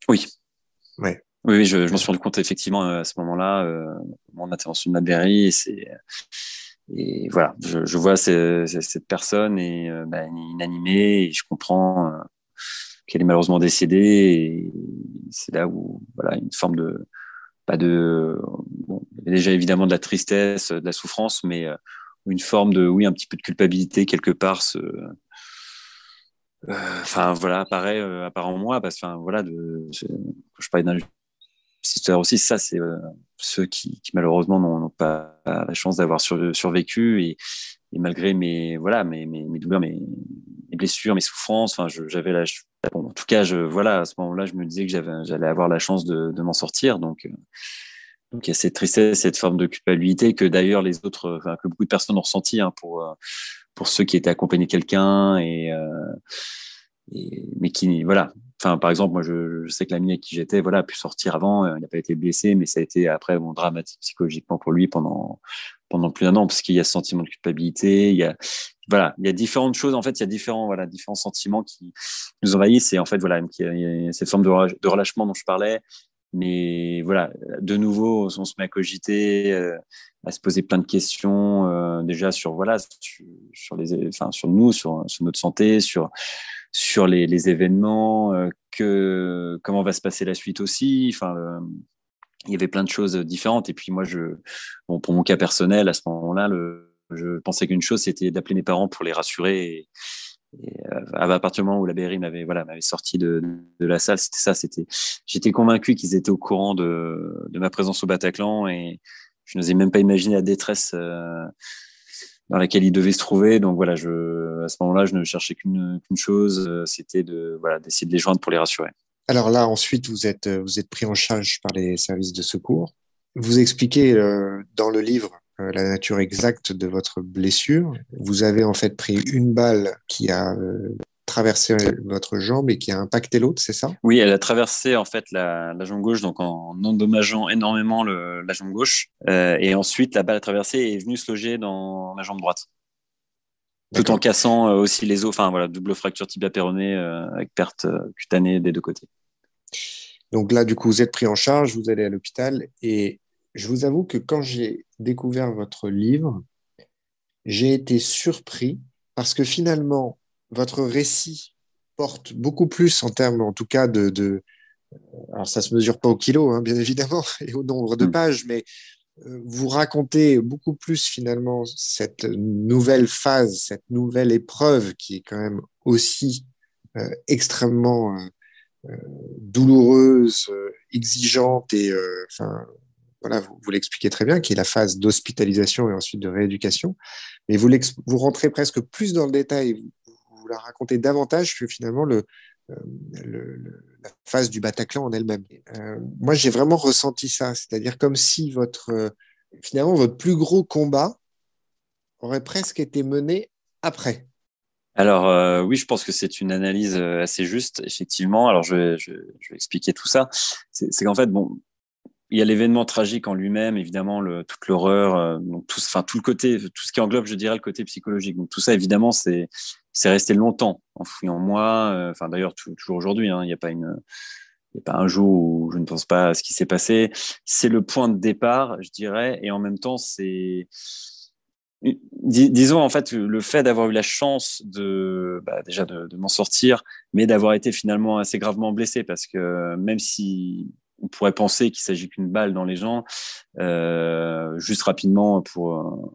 Oui. Ouais. Oui, je m'en suis rendu compte effectivement à ce moment-là, mon intervention de la mairie, et voilà, je vois cette personne inanimée, et je comprends qu'elle est malheureusement décédée, et c'est là où voilà une forme de pas de bon, il y a déjà évidemment de la tristesse, de la souffrance, mais une forme de oui un petit peu de culpabilité quelque part Enfin voilà, apparaît en moi parce que voilà, quand je parlais d'injustice aussi, ça c'est ceux qui malheureusement n'ont pas la chance d'avoir survécu et malgré mes douleurs, mes blessures, mes souffrances, enfin j'avais bon, en tout cas voilà, à ce moment-là je me disais que j'allais avoir la chance de m'en sortir, donc il y a cette tristesse, cette forme de culpabilité que d'ailleurs les autres, enfin, que beaucoup de personnes ont ressenti, hein, pour ceux qui étaient accompagnés de quelqu'un mais qui voilà. Enfin, par exemple, moi, je sais que l'ami avec qui j'étais, voilà, a pu sortir avant. Il n'a pas été blessé, mais ça a été après dramatique psychologiquement pour lui pendant plus d'un an, parce qu'il y a ce sentiment de culpabilité. Il y a différentes choses. En fait, il y a différents sentiments qui nous envahissent. Et en fait, voilà, il y a cette forme de relâchement dont je parlais. Mais voilà, de nouveau, on se met à cogiter, à se poser plein de questions, déjà sur nous, sur notre santé, sur les événements, comment va se passer la suite aussi. Enfin, il y avait plein de choses différentes. Et puis moi, bon, pour mon cas personnel, à ce moment-là, je pensais qu'une chose, c'était d'appeler mes parents pour les rassurer. À partir du moment où la BRI m'avait sorti de la salle, j'étais convaincu qu'ils étaient au courant de ma présence au Bataclan et je n'osais même pas imaginer la détresse dans laquelle ils devaient se trouver. Donc voilà, à ce moment-là, je ne cherchais qu'une chose, c'était d'essayer de les joindre pour les rassurer. Alors là, ensuite, vous êtes pris en charge par les services de secours. Vous expliquez dans le livre la nature exacte de votre blessure. Vous avez en fait pris une balle qui a traversé votre jambe et qui a impacté l'autre, c'est ça? Oui, elle a traversé en fait la jambe gauche, donc en endommageant énormément la jambe gauche. Et ensuite, la balle a traversé et est venue se loger dans ma jambe droite. Tout en cassant aussi les os, enfin voilà, double fracture tibia-péronée avec perte cutanée des deux côtés. Donc là, du coup, vous êtes pris en charge, vous allez à l'hôpital et je vous avoue que quand j'ai découvert votre livre, j'ai été surpris parce que finalement, votre récit porte beaucoup plus en termes, en tout cas, alors ça se mesure pas au kilo, hein, bien évidemment, et au nombre de pages, mais vous racontez beaucoup plus finalement cette nouvelle phase, cette nouvelle épreuve qui est quand même aussi extrêmement douloureuse, exigeante et enfin voilà, vous l'expliquez très bien, qui est la phase d'hospitalisation et ensuite de rééducation. Mais vous rentrez presque plus dans le détail, vous la racontez davantage que finalement la phase du Bataclan en elle-même. Moi, j'ai vraiment ressenti ça, c'est-à-dire comme si finalement votre plus gros combat aurait presque été mené après. Alors oui, je pense que c'est une analyse assez juste, effectivement. Alors je vais expliquer tout ça. C'est qu'en fait, bon, il y a l'événement tragique en lui-même, évidemment, toute l'horreur, donc tout le côté, tout ce qui englobe, je dirais, le côté psychologique. Donc tout ça, évidemment, c'est resté longtemps enfoui en moi. Enfin d'ailleurs, toujours aujourd'hui, hein, il n'y a pas un jour où je ne pense pas à ce qui s'est passé. C'est le point de départ, je dirais, et en même temps, disons en fait le fait d'avoir eu la chance déjà de m'en sortir, mais d'avoir été finalement assez gravement blessé parce que même si on pourrait penser qu'il s'agit qu'une balle dans les gens, juste rapidement pour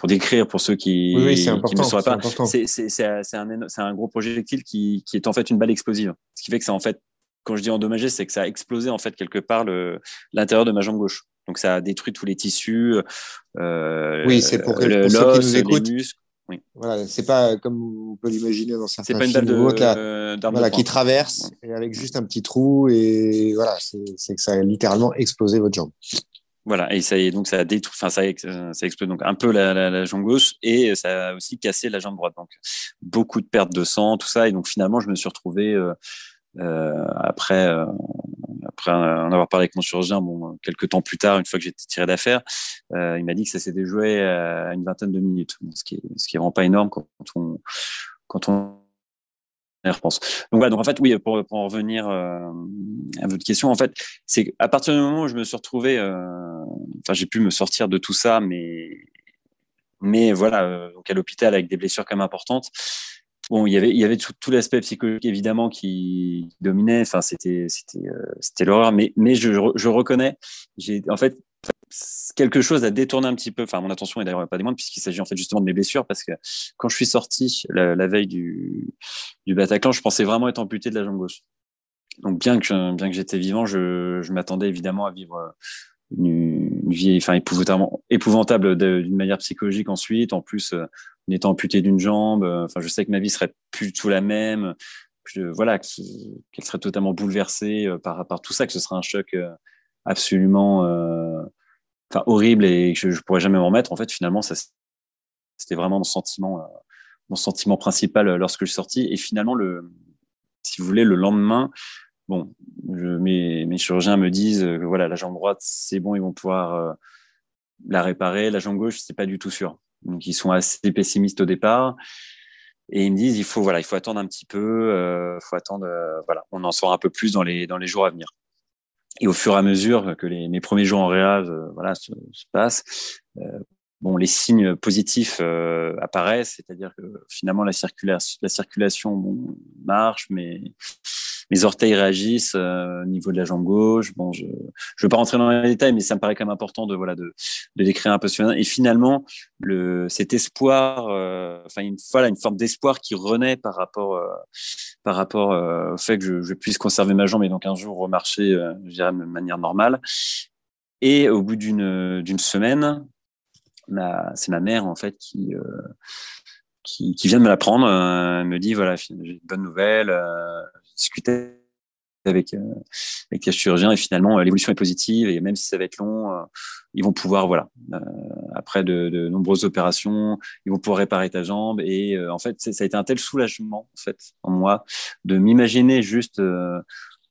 décrire pour ceux Oui, c'est qui ne important. sauraient C'est pas, important. c'est un gros projectile qui est en fait une balle explosive. Ce qui fait que ça en fait, quand je dis endommagé, c'est que ça a explosé en fait quelque part l'intérieur de ma jambe gauche. Donc ça a détruit tous les tissus, Oui, c'est pour ceux qui nous l'os, les écoutent. muscles. Oui. Voilà, c'est pas comme on peut l'imaginer dans C'est certains pas une balle films ou autres, là, d'arme de voilà, qui poing. traverse et avec juste un petit trou et voilà, c'est que ça a littéralement explosé votre jambe. Voilà, et donc ça a détruit, enfin ça explose donc un peu la jambe gauche et ça a aussi cassé la jambe droite. Donc beaucoup de pertes de sang, tout ça, et donc finalement je me suis retrouvé après en avoir parlé avec mon chirurgien, bon, quelques temps plus tard, une fois que j'étais tiré d'affaire, il m'a dit que ça s'est déjoué à une vingtaine de minutes, ce qui est vraiment pas énorme quand on y repense. Donc voilà, donc en fait oui, pour en revenir à votre question, en fait, c'est à partir du moment où je me suis retrouvé, enfin j'ai pu me sortir de tout ça, mais voilà, donc à l'hôpital avec des blessures quand même importantes. Bon, il y avait tout l'aspect psychologique évidemment qui dominait. Enfin, c'était l'horreur. Mais je reconnais. En fait, quelque chose a détourné un petit peu, enfin mon attention est d'ailleurs pas des moindres puisqu'il s'agit en fait justement de mes blessures, parce que quand je suis sorti la veille du Bataclan, je pensais vraiment être amputé de la jambe gauche. Donc bien que j'étais vivant, je m'attendais évidemment à vivre une vie enfin épouvantable d'une manière psychologique ensuite, en plus en étant amputé d'une jambe, enfin je sais que ma vie serait plus du tout la même, voilà, qu'elle serait totalement bouleversée par tout ça, que ce serait un choc absolument horrible et que je pourrais jamais m'en remettre. En fait, finalement, ça c'était vraiment mon sentiment principal lorsque je suis sorti. Et finalement, si vous voulez, le lendemain, bon, mes chirurgiens me disent que voilà, la jambe droite, c'est bon, ils vont pouvoir la réparer. La jambe gauche, c'est pas du tout sûr. Donc, ils sont assez pessimistes au départ. Et ils me disent, il faut attendre un petit peu, faut attendre, voilà, on en saura un peu plus dans les jours à venir. Et au fur et à mesure que mes premiers jours en réa, voilà, se passent, bon, les signes positifs apparaissent, c'est-à-dire que finalement la circulation bon, marche, mais mes orteils réagissent au niveau de la jambe gauche. Bon, je veux pas rentrer dans les détails, mais ça me paraît quand même important de décrire un peu ce phénomène. Et finalement, cet espoir, une forme d'espoir qui renaît par rapport au fait que je puisse conserver ma jambe et donc un jour remarcher, je dirais, de manière normale. Et au bout d'une semaine, c'est ma mère en fait qui vient de me l'apprendre. Elle me dit voilà, j'ai une bonne nouvelle. Discuter avec les chirurgiens et finalement l'évolution est positive et même si ça va être long, ils vont pouvoir voilà, après de nombreuses opérations, ils vont pouvoir réparer ta jambe et en fait ça a été un tel soulagement en fait en moi de m'imaginer juste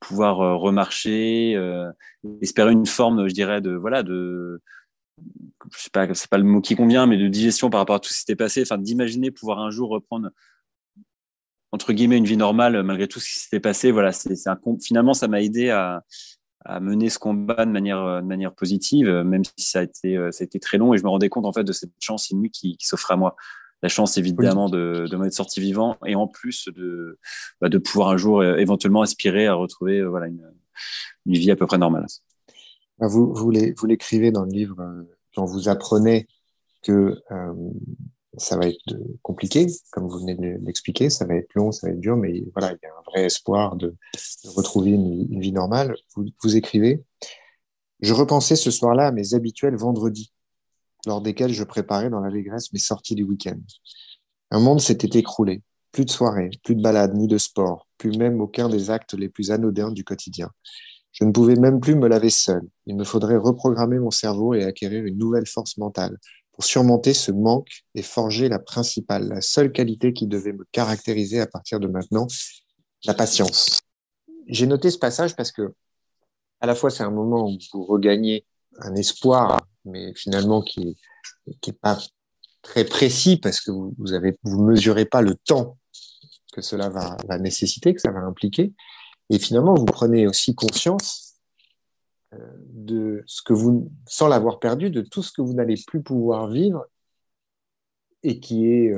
pouvoir remarcher, espérer une forme, je dirais, je sais pas, c'est pas le mot qui convient, mais de digestion par rapport à tout ce qui s'était passé, enfin d'imaginer pouvoir un jour reprendre entre guillemets une vie normale malgré tout ce qui s'était passé. Voilà, finalement ça m'a aidé à mener ce combat de manière positive, même si ça a été très long et je me rendais compte en fait de cette chance inouïe qui s'offrait à moi. La chance évidemment de m'être sorti vivant et en plus de pouvoir un jour éventuellement aspirer à retrouver voilà une vie à peu près normale. Vous l'écrivez dans le livre, quand vous apprenez que ça va être compliqué, comme vous venez de l'expliquer, ça va être long, ça va être dur, mais voilà, il y a un vrai espoir de retrouver une vie normale. Vous écrivez: je repensais ce soir-là à mes habituels vendredis, lors desquels je préparais dans l'allégresse mes sorties du week-end. Un monde s'était écroulé. Plus de soirées, plus de balades, ni de sport, plus même aucun des actes les plus anodins du quotidien. Je ne pouvais même plus me laver seul. Il me faudrait reprogrammer mon cerveau et acquérir une nouvelle force mentale pour surmonter ce manque et forger la principale, la seule qualité qui devait me caractériser à partir de maintenant, la patience. J'ai noté ce passage parce que, à la fois, c'est un moment où vous regagnez un espoir, mais finalement qui est pas très précis parce que vous mesurez pas le temps que cela va nécessiter, que ça va impliquer. Et finalement, vous prenez aussi conscience de ce que sans l'avoir perdu, de tout ce que vous n'allez plus pouvoir vivre et qui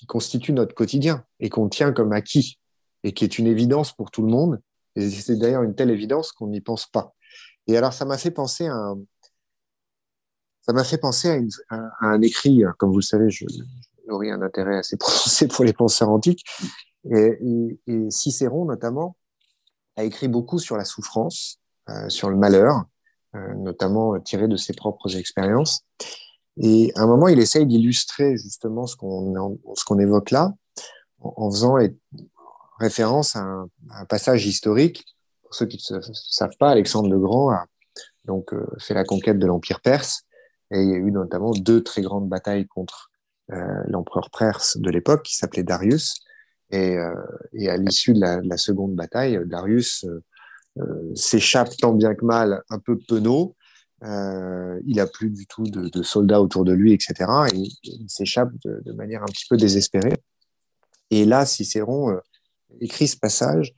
constitue notre quotidien et qu'on tient comme acquis et qui est une évidence pour tout le monde. Et c'est d'ailleurs une telle évidence qu'on n'y pense pas. Et alors, ça m'a fait penser à un écrit, comme vous le savez, j'aurais un intérêt assez prononcé pour les penseurs antiques. Et Cicéron, notamment, a écrit beaucoup sur la souffrance, sur le malheur, notamment tiré de ses propres expériences. Et à un moment, il essaye d'illustrer justement ce qu'on évoque là, en faisant référence à un passage historique. Pour ceux qui ne savent pas, Alexandre le Grand a donc fait la conquête de l'Empire perse, et il y a eu notamment 2 très grandes batailles contre l'empereur perse de l'époque, qui s'appelait Darius. Et à l'issue de la seconde bataille, Darius s'échappe tant bien que mal, un peu penaud. Il a plus du tout de soldats autour de lui, etc. Et il s'échappe de manière un petit peu désespérée. Et là, Cicéron écrit ce passage: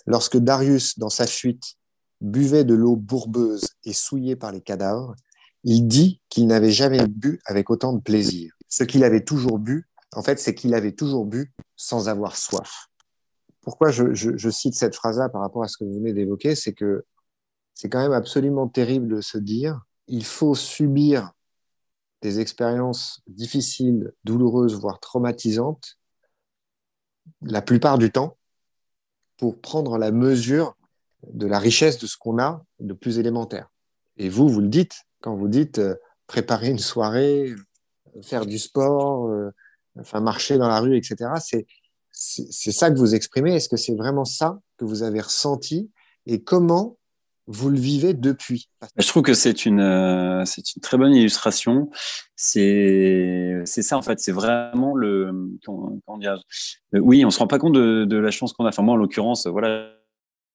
lorsque Darius, dans sa fuite, buvait de l'eau bourbeuse et souillée par les cadavres, il dit qu'il n'avait jamais bu avec autant de plaisir. Ce qu'il avait toujours bu, en fait, c'est qu'il avait toujours bu sans avoir soif. Pourquoi je cite cette phrase-là par rapport à ce que vous venez d'évoquer, c'est que c'est quand même absolument terrible de se dire il faut subir des expériences difficiles, douloureuses, voire traumatisantes, la plupart du temps, pour prendre la mesure de la richesse de ce qu'on a de plus élémentaire. Et vous le dites, quand vous dites préparer une soirée, faire du sport, enfin marcher dans la rue, etc. C'est ça que vous exprimez. Est-ce que c'est vraiment ça que vous avez ressenti et comment vous le vivez depuis? Je trouve que c'est une très bonne illustration. C'est ça en fait. C'est vraiment comment dire. Oui, on se rend pas compte de la chance qu'on a. Enfin moi en l'occurrence, voilà,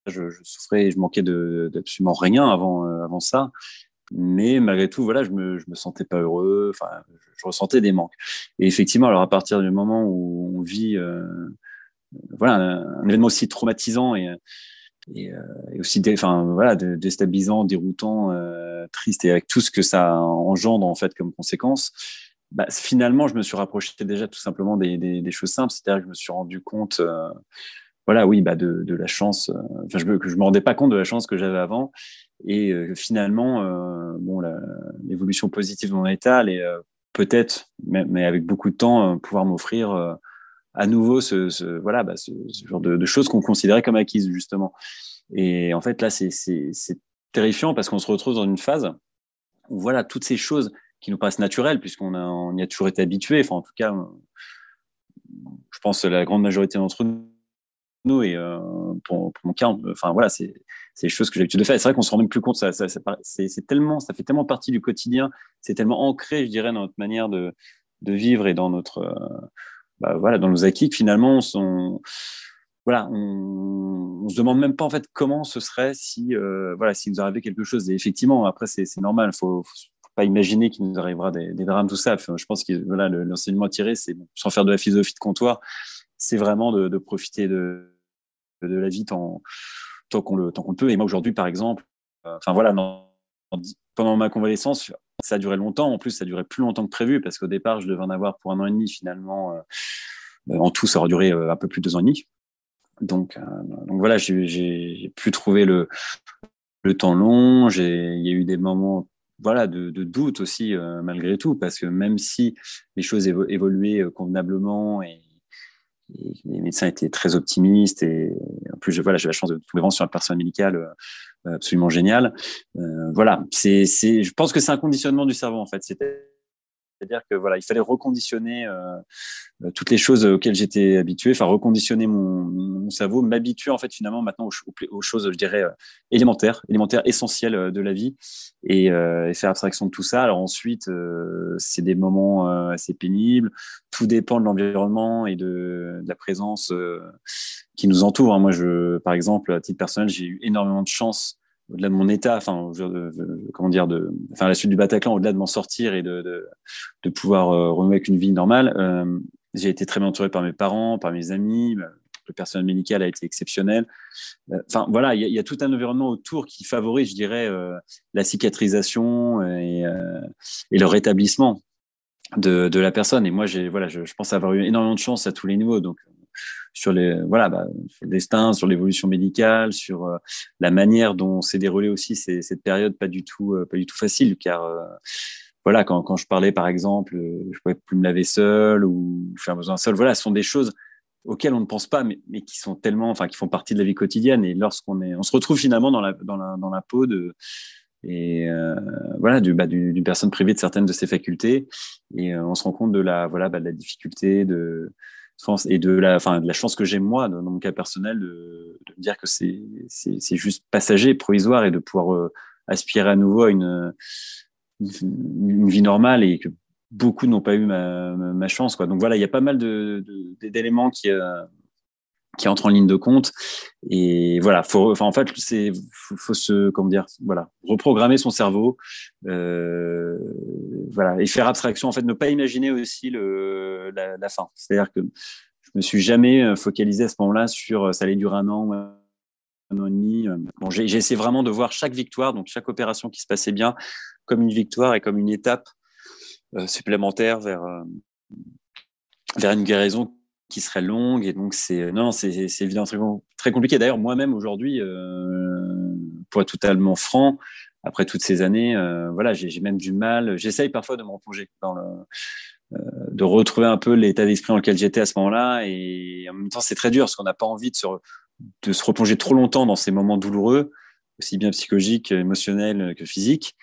je souffrais, je manquais d'absolument rien avant ça. Mais malgré tout, voilà, je me sentais pas heureux. Enfin, je ressentais des manques. Et effectivement, alors à partir du moment où on vit, voilà, un événement aussi traumatisant et aussi, enfin, voilà, déstabilisant, déroutant, triste, et avec tout ce que ça engendre en fait comme conséquence. Bah, finalement, je me suis rapproché déjà tout simplement des choses simples. C'est-à-dire que je me suis rendu compte, voilà, oui, bah, de la chance. Enfin, que je me rendais pas compte de la chance que j'avais avant. Et finalement, bon, l'évolution positive de mon état, elle est peut-être, mais avec beaucoup de temps, pouvoir m'offrir à nouveau voilà, bah, ce genre de choses qu'on considérait comme acquises, justement. Et en fait, là, c'est terrifiant parce qu'on se retrouve dans une phase où, voilà, toutes ces choses qui nous paraissent naturelles, on y a toujours été habitué. Enfin, en tout cas, je pense que la grande majorité d'entre nous, et pour mon cas, enfin, voilà, c'est des choses que j'ai l'habitude de faire. Et c'est vrai qu'on se rend même plus compte, c'est tellement, ça fait tellement partie du quotidien, c'est tellement ancré, je dirais, dans notre manière de vivre et dans notre, bah, voilà, dans nos acquis, que finalement, voilà, on se demande même pas en fait comment ce serait si, voilà, s'il nous arrivait quelque chose. Et effectivement, après, c'est normal, faut pas imaginer qu'il nous arrivera des drames, tout ça. Enfin, je pense que voilà, l'enseignement à tirer, c'est, sans faire de la philosophie de comptoir, c'est vraiment de profiter de la vie tant qu'on le peut. Et moi, aujourd'hui, par exemple, enfin voilà, pendant ma convalescence, ça a duré longtemps. En plus, ça a duré plus longtemps que prévu parce qu'au départ, je devais en avoir pour 1 an et demi. Finalement, en tout, ça aurait duré un peu plus de 2 ans et demi. Donc voilà, j'ai pu trouver le temps long. Il y a eu des moments, voilà, de doute aussi, malgré tout, parce que même si les choses évoluaient convenablement et les médecins étaient très optimistes, et en plus, voilà, j'ai la chance de tomber vraiment sur un personnel médical absolument génial. Voilà, je pense que c'est un conditionnement du cerveau, en fait. C'est-à-dire que voilà, il fallait reconditionner toutes les choses auxquelles j'étais habitué, enfin reconditionner mon cerveau, m'habituer en fait finalement maintenant aux choses, je dirais, élémentaires, essentielles de la vie, et faire abstraction de tout ça. Alors ensuite, c'est des moments assez pénibles. Tout dépend de l'environnement et de la présence qui nous entoure. Hein. Moi, par exemple, à titre personnel, j'ai eu énormément de chance au-delà de mon état, enfin, comment dire, enfin, à la suite du Bataclan, au-delà de m'en sortir et de pouvoir renouer avec une vie normale. J'ai été très bien entouré par mes parents, par mes amis. Le personnel médical a été exceptionnel. Enfin, voilà, il y a tout un environnement autour qui favorise, je dirais, la cicatrisation et le rétablissement de la personne. Et moi, voilà, je pense avoir eu énormément de chance à tous les niveaux. Donc, sur voilà, sur le destin, sur l'évolution médicale, sur la manière dont s'est déroulée aussi cette période pas du tout facile, car voilà, quand je parlais par exemple, je pouvais plus me laver seul ou faire besoin seul. Voilà, ce sont des choses auxquelles on ne pense pas, mais qui sont tellement, enfin, qui font partie de la vie quotidienne. Et on se retrouve finalement dans la peau voilà, d'une personne privée de certaines de ses facultés, et on se rend compte de la difficulté et de la chance que j'ai moi dans mon cas personnel de me dire que c'est juste passager, provisoire, et de pouvoir aspirer à nouveau à une vie normale, et que beaucoup n'ont pas eu ma chance, quoi. Donc voilà, il y a pas mal d'éléments qui entrent en ligne de compte, et voilà, en fait, faut se, comment dire, voilà, reprogrammer son cerveau, voilà, et faire abstraction, en fait, ne pas imaginer aussi la fin. C'est-à-dire que je me suis jamais focalisé à ce moment-là sur ça allait durer 1 an ou 1 an et demi. Bon, j'ai essayé vraiment de voir chaque victoire, donc chaque opération qui se passait bien, comme une victoire et comme une étape supplémentaire vers une guérison qui serait longue. Et donc c'est évidemment très compliqué. D'ailleurs, moi-même aujourd'hui, pour être totalement franc, après toutes ces années, voilà, j'ai même du mal. J'essaye parfois de me replonger de retrouver un peu l'état d'esprit dans lequel j'étais à ce moment-là. Et en même temps, c'est très dur parce qu'on n'a pas envie de se replonger trop longtemps dans ces moments douloureux, aussi bien psychologiques, émotionnels que physiques.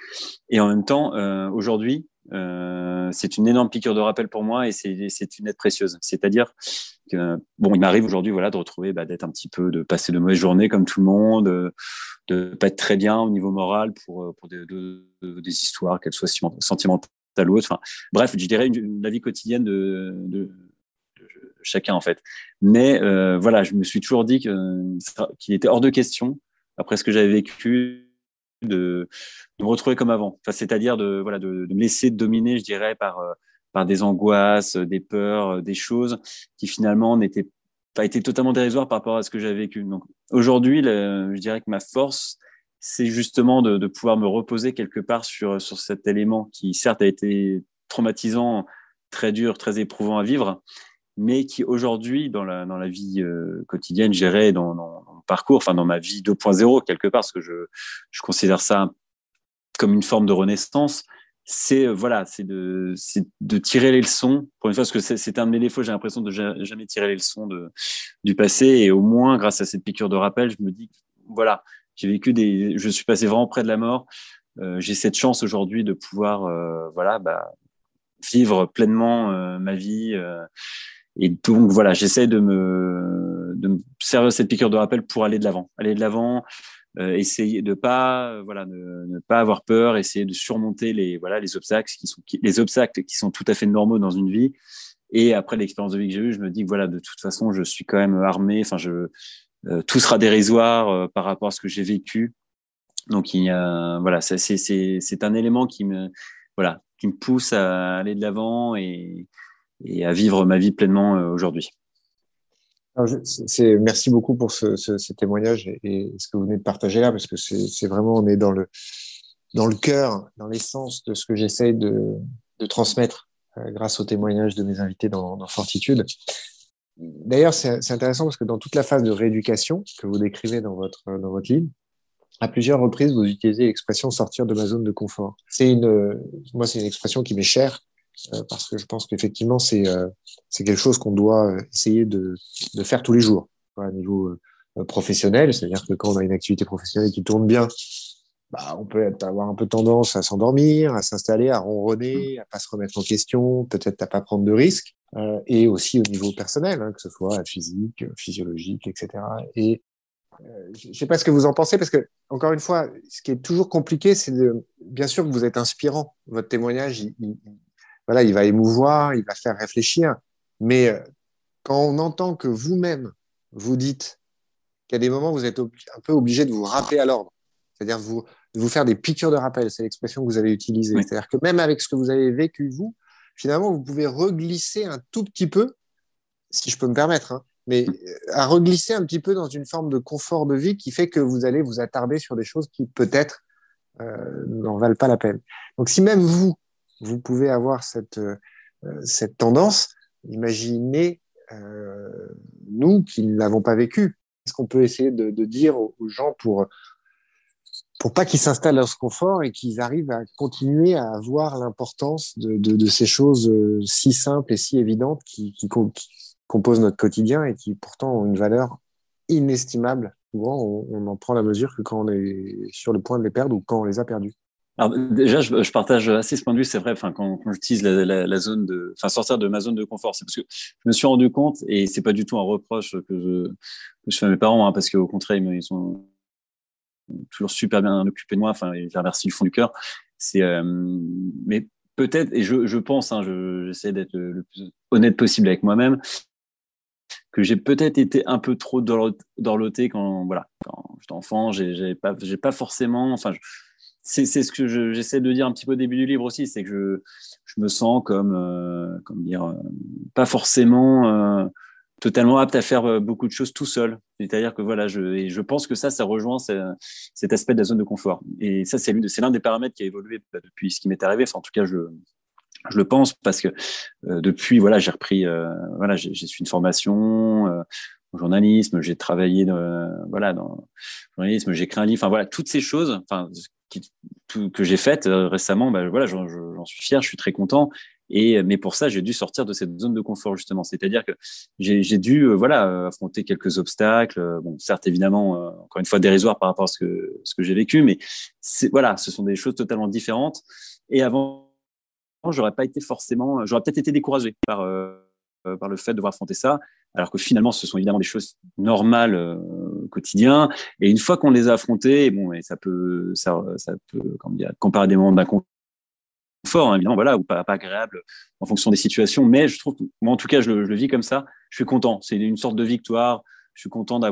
Et en même temps, aujourd'hui, c'est une énorme piqûre de rappel pour moi et c'est une aide précieuse. C'est-à-dire que, bon, il m'arrive aujourd'hui, voilà, de retrouver, d'être un petit peu, de passer de mauvaises journées comme tout le monde, de pas être très bien au niveau moral pour des histoires, qu'elles soient sentimentales ou autres. Enfin, bref, je dirais la vie quotidienne de chacun en fait. Mais voilà, je me suis toujours dit qu'il était hors de question, après ce que j'avais vécu, de me retrouver comme avant. Enfin, c'est-à-dire de me laisser dominer, je dirais, par des angoisses, des peurs, des choses qui finalement n'étaient pas été totalement dérisoires par rapport à ce que j'avais vécu. Donc aujourd'hui, je dirais que ma force, c'est justement de pouvoir me reposer quelque part sur cet élément qui certes a été traumatisant, très dur, très éprouvant à vivre, mais qui aujourd'hui, dans la vie quotidienne, je dirais, dans mon parcours, enfin dans ma vie 2.0 quelque part, parce que je considère ça comme une forme de renaissance, c'est voilà, c'est de tirer les leçons. Pour une fois, parce que c'est un de mes défauts, j'ai l'impression de jamais tirer les leçons du passé, et au moins grâce à cette piqûre de rappel, je me dis voilà, je suis passé vraiment près de la mort. J'ai cette chance aujourd'hui de pouvoir voilà, vivre pleinement ma vie. Et donc voilà, j'essaie de me servir de cette piqûre de rappel pour aller de l'avant, essayer de pas voilà ne pas avoir peur, essayer de surmonter les obstacles qui sont tout à fait normaux dans une vie. Et après l'expérience de vie que j'ai eue, je me dis que voilà, de toute façon, je suis quand même armé. Enfin, tout sera dérisoire par rapport à ce que j'ai vécu. Donc il y a voilà, c'est un élément qui me pousse à aller de l'avant et à vivre ma vie pleinement aujourd'hui. Alors, merci beaucoup pour ce témoignage et ce que vous venez de partager là, parce que c'est vraiment, on est dans le cœur, dans l'essence de ce que j'essaye de transmettre grâce aux témoignages de mes invités dans Fortitude. D'ailleurs, c'est intéressant parce que dans toute la phase de rééducation que vous décrivez dans votre livre, à plusieurs reprises, vous utilisez l'expression sortir de ma zone de confort. Moi, c'est une expression qui m'est chère parce que je pense qu'effectivement, c'est quelque chose qu'on doit essayer de faire tous les jours, à niveau professionnel. C'est-à-dire que quand on a une activité professionnelle qui tourne bien, on peut avoir un peu tendance à s'endormir, à s'installer, à ronronner, à pas se remettre en question, peut-être à pas prendre de risques, et aussi au niveau personnel, que ce soit physique, physiologique, etc. Et je sais pas ce que vous en pensez, parce que, encore une fois, ce qui est toujours compliqué, c'est bien sûr que vous êtes inspirant. Votre témoignage, voilà, il va émouvoir, il va faire réfléchir. Mais quand on entend que vous-même, vous dites qu'à des moments, vous êtes un peu obligé de vous rappeler à l'ordre, c'est-à-dire de vous faire des piqûres de rappel, c'est l'expression que vous avez utilisée. Oui. C'est-à-dire que même avec ce que vous avez vécu, vous, finalement, vous pouvez reglisser un tout petit peu, si je peux me permettre, mais à reglisser un petit peu dans une forme de confort de vie qui fait que vous allez vous attarder sur des choses qui peut-être n'en valent pas la peine. Donc si même vous pouvez avoir cette tendance, imaginez nous qui ne l'avons pas vécu. Qu'est-ce qu'on peut essayer de dire aux gens pour pas qu'ils s'installent dans ce confort et qu'ils arrivent à continuer à voir l'importance de ces choses si simples et si évidentes qui composent notre quotidien et qui pourtant ont une valeur inestimable. Souvent, on en prend la mesure que quand on est sur le point de les perdre ou quand on les a perdus. Alors déjà, je partage assez ce point de vue. C'est vrai. Enfin, quand j'utilise la zone sortir de ma zone de confort, c'est parce que je me suis rendu compte, et c'est pas du tout un reproche que je fais à mes parents, parce qu'au contraire, ils sont toujours super bien occupés de moi. Enfin, je les remercie du fond du cœur. Mais peut-être, et je pense, j'essaie d'être le plus honnête possible avec moi-même, que j'ai peut-être été un peu trop dorloté quand j'étais enfant. J'ai pas forcément. Enfin, c'est ce que j'essaie de dire un petit peu au début du livre aussi, c'est que je me sens comme pas forcément totalement apte à faire beaucoup de choses tout seul. C'est-à-dire que voilà, je pense que ça rejoint cet aspect de la zone de confort. Et ça, c'est l'un des paramètres qui a évolué depuis ce qui m'est arrivé. Enfin, en tout cas, je le pense, parce que depuis, voilà, j'ai repris, j'ai suivi une formation en journalisme, j'ai travaillé dans le journalisme, j'ai écrit un livre, enfin voilà, toutes ces choses, que j'ai faites récemment, voilà, j'en suis fier, je suis très content. Mais pour ça, j'ai dû sortir de cette zone de confort justement. C'est-à-dire que j'ai dû affronter quelques obstacles. Bon, certes, évidemment, encore une fois dérisoires par rapport à ce que j'ai vécu, mais voilà, ce sont des choses totalement différentes. Et avant, j'aurais peut-être été découragé par le fait de devoir affronter ça, alors que finalement, ce sont évidemment des choses normales au quotidien. Et une fois qu'on les a affrontées, bon, et ça peut, comment dire, comparer des moments d'inconfort, hein, évidemment, voilà, ou pas agréable en fonction des situations. Mais je trouve que, moi, en tout cas, je le vis comme ça. Je suis content. C'est une sorte de victoire. Je suis content de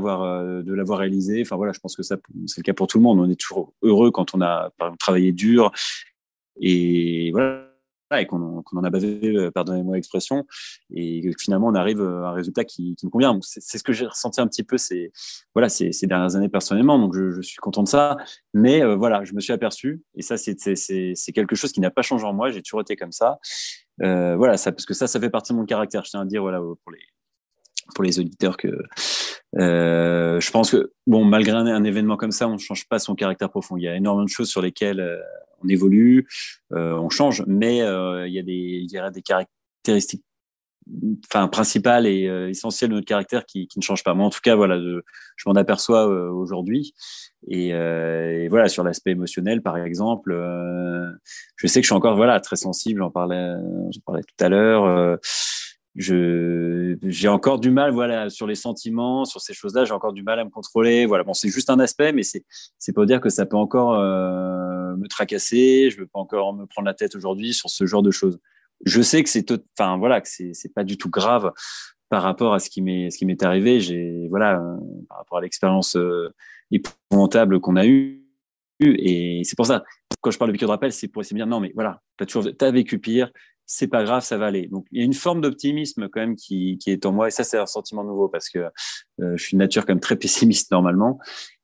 l'avoir réalisé. Enfin voilà, je pense que ça, c'est le cas pour tout le monde. On est toujours heureux quand on a, par exemple, travaillé dur et voilà, et qu'on en a bavé, pardonnez-moi l'expression, et que finalement on arrive à un résultat qui me convient. Donc, c'est ce que j'ai ressenti un petit peu ces dernières années personnellement, donc je suis content de ça. Mais voilà, je me suis aperçu, et ça c'est quelque chose qui n'a pas changé en moi, j'ai toujours été comme ça. Voilà, ça, parce que ça fait partie de mon caractère, je tiens à dire, voilà, pour les auditeurs que je pense que bon, malgré un événement comme ça, on ne change pas son caractère profond. Il y a énormément de choses sur lesquelles on évolue, on change, mais il y a il y a des caractéristiques, enfin principales et essentielles de notre caractère qui ne changent pas. Moi, en tout cas, voilà, je m'en aperçois aujourd'hui. Et voilà, sur l'aspect émotionnel, par exemple, je sais que je suis encore voilà très sensible. J'en parlais tout à l'heure. J'ai encore du mal, voilà, sur les sentiments, sur ces choses-là, j'ai encore du mal à me contrôler. Voilà, bon, c'est juste un aspect, mais c'est pour dire que ça peut encore me tracasser. Je veux pas encore me prendre la tête aujourd'hui sur ce genre de choses. Je sais que enfin voilà, que c'est pas du tout grave par rapport à ce qui m'est arrivé. Voilà, par rapport à l'expérience épouvantable qu'on a eue. Et c'est pour ça, quand je parle de piqûre de rappel, c'est pour essayer de dire non, mais voilà, t'as vécu pire, c'est pas grave, ça va aller. Donc il y a une forme d'optimisme quand même qui est en moi, et ça c'est un sentiment nouveau parce que je suis de nature quand même très pessimiste normalement.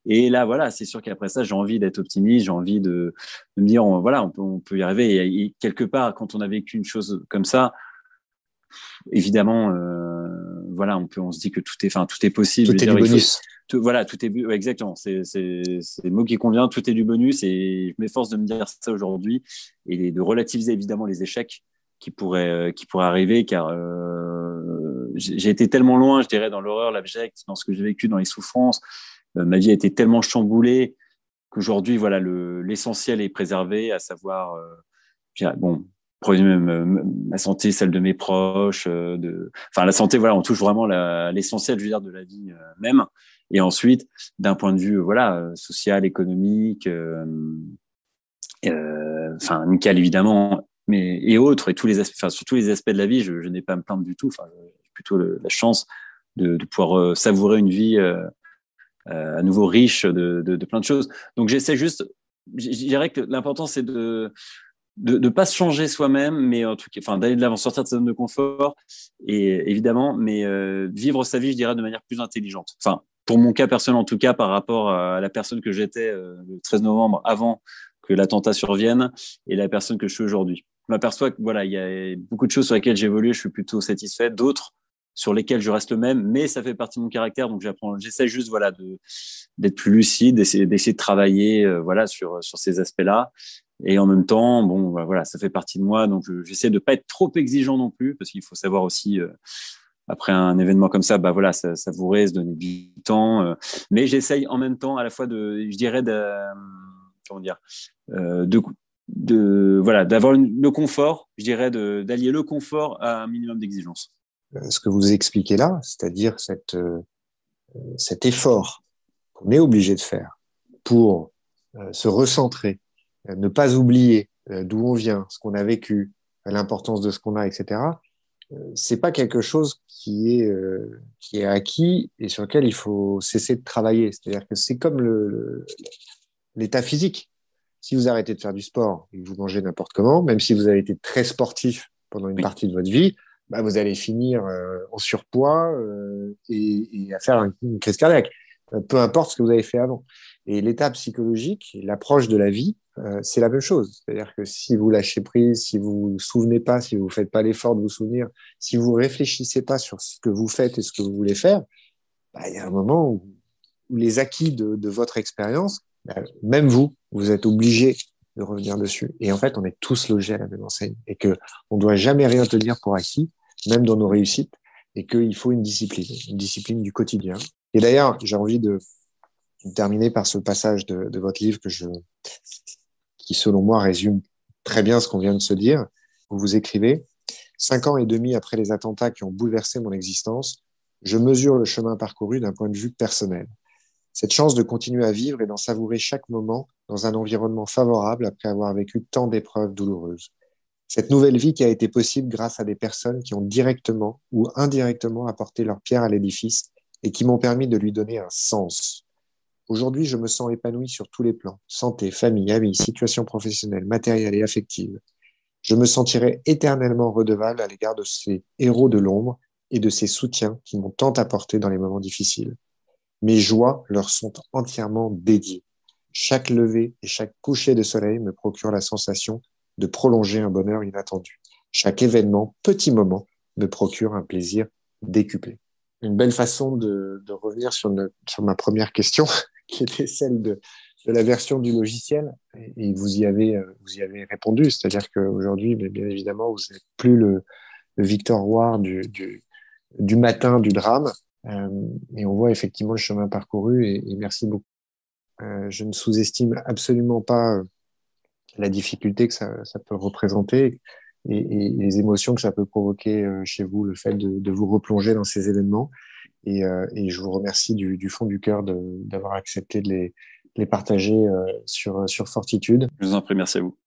Et là voilà, c'est sûr qu'après ça j'ai envie d'être optimiste, j'ai envie de me dire voilà, on peut y arriver. Et quelque part, quand on a vécu une chose comme ça, évidemment, voilà, on se dit que tout est possible. Tout est du bonus. Voilà, tout est exactement. C'est le mot qui convient. Tout est du bonus, et je m'efforce de me dire ça aujourd'hui et de relativiser évidemment les échecs qui pourraient arriver, car j'ai été tellement loin, je dirais, dans l'horreur, l'abject, dans ce que j'ai vécu, dans les souffrances. Ma vie a été tellement chamboulée qu'aujourd'hui, voilà, l'essentiel est préservé, à savoir, bon, même ma santé, celle de mes proches, enfin la santé, voilà, on touche vraiment l'essentiel, je veux dire, de la vie même. Et ensuite, d'un point de vue, voilà, social, économique, enfin amical évidemment, mais et autres, et tous les aspects, enfin sur tous les aspects de la vie, je n'ai pas à me plaindre du tout. Enfin, j'ai plutôt la chance de pouvoir savourer une vie à nouveau riche de plein de choses. Donc j'essaie juste, je dirais que l'important c'est de pas se changer soi-même, mais en tout cas, enfin, d'aller de l'avant, sortir de sa zone de confort, et évidemment, mais vivre sa vie, je dirais, de manière plus intelligente. Enfin, pour mon cas personnel, en tout cas, par rapport à la personne que j'étais le 13 novembre, avant que l'attentat survienne, et la personne que je suis aujourd'hui. Je m'aperçois que voilà, il y a beaucoup de choses sur lesquelles j'évolue, je suis plutôt satisfait, d'autres sur lesquelles je reste le même, mais ça fait partie de mon caractère, donc j'essaie juste voilà d'être plus lucide, d'essayer de travailler voilà sur ces aspects-là. Et en même temps, bon, voilà, ça fait partie de moi, donc j'essaie de pas être trop exigeant non plus, parce qu'il faut savoir aussi, après un événement comme ça, bah voilà, ça savourer, se donner du temps. Mais j'essaye en même temps, à la fois je dirais, comment dire, voilà, d'avoir le confort, je dirais, d'allier le confort à un minimum d'exigence. Ce que vous expliquez là, c'est-à-dire cet effort qu'on est obligé de faire pour se recentrer, ne pas oublier d'où on vient, ce qu'on a vécu, l'importance de ce qu'on a, etc. C'est pas quelque chose qui est acquis et sur lequel il faut cesser de travailler. C'est-à-dire que c'est comme l'état physique. Si vous arrêtez de faire du sport et que vous mangez n'importe comment, même si vous avez été très sportif pendant une partie de votre vie, bah vous allez finir en surpoids et à faire une crise cardiaque, peu importe ce que vous avez fait avant. Et l'état psychologique, l'approche de la vie, c'est la même chose. C'est-à-dire que si vous lâchez prise, si vous vous souvenez pas, si vous faites pas l'effort de vous souvenir, si vous réfléchissez pas sur ce que vous faites et ce que vous voulez faire, bah, il y a un moment où les acquis de votre expérience Même vous, vous êtes obligé de revenir dessus. Et en fait, on est tous logés à la même enseigne et que on doit jamais rien tenir pour acquis, même dans nos réussites, et qu'il faut une discipline du quotidien. Et d'ailleurs, j'ai envie de terminer par ce passage de votre livre qui, selon moi, résume très bien ce qu'on vient de se dire. Vous écrivez: 5 ans et demi après les attentats qui ont bouleversé mon existence, je mesure le chemin parcouru d'un point de vue personnel. Cette chance de continuer à vivre et d'en savourer chaque moment dans un environnement favorable après avoir vécu tant d'épreuves douloureuses. Cette nouvelle vie qui a été possible grâce à des personnes qui ont directement ou indirectement apporté leur pierre à l'édifice et qui m'ont permis de lui donner un sens. Aujourd'hui, je me sens épanoui sur tous les plans: santé, famille, amis, situation professionnelle, matérielle et affective. Je me sentirai éternellement redevable à l'égard de ces héros de l'ombre et de ces soutiens qui m'ont tant apporté dans les moments difficiles. Mes joies leur sont entièrement dédiées. Chaque lever et chaque coucher de soleil me procure la sensation de prolonger un bonheur inattendu. Chaque événement, petit moment, me procure un plaisir décuplé. Une belle façon de revenir sur ma première question, qui était celle de la version du logiciel, et vous y avez répondu, c'est-à-dire qu'aujourd'hui, bien évidemment, vous n'êtes plus le Victor Ward du matin du drame, et on voit effectivement le chemin parcouru, et merci beaucoup. Je ne sous-estime absolument pas la difficulté que ça peut représenter et les émotions que ça peut provoquer chez vous, le fait de vous replonger dans ces événements. Et je vous remercie du fond du cœur d'avoir accepté de les partager sur Fortitude. Je vous en prie, merci à vous.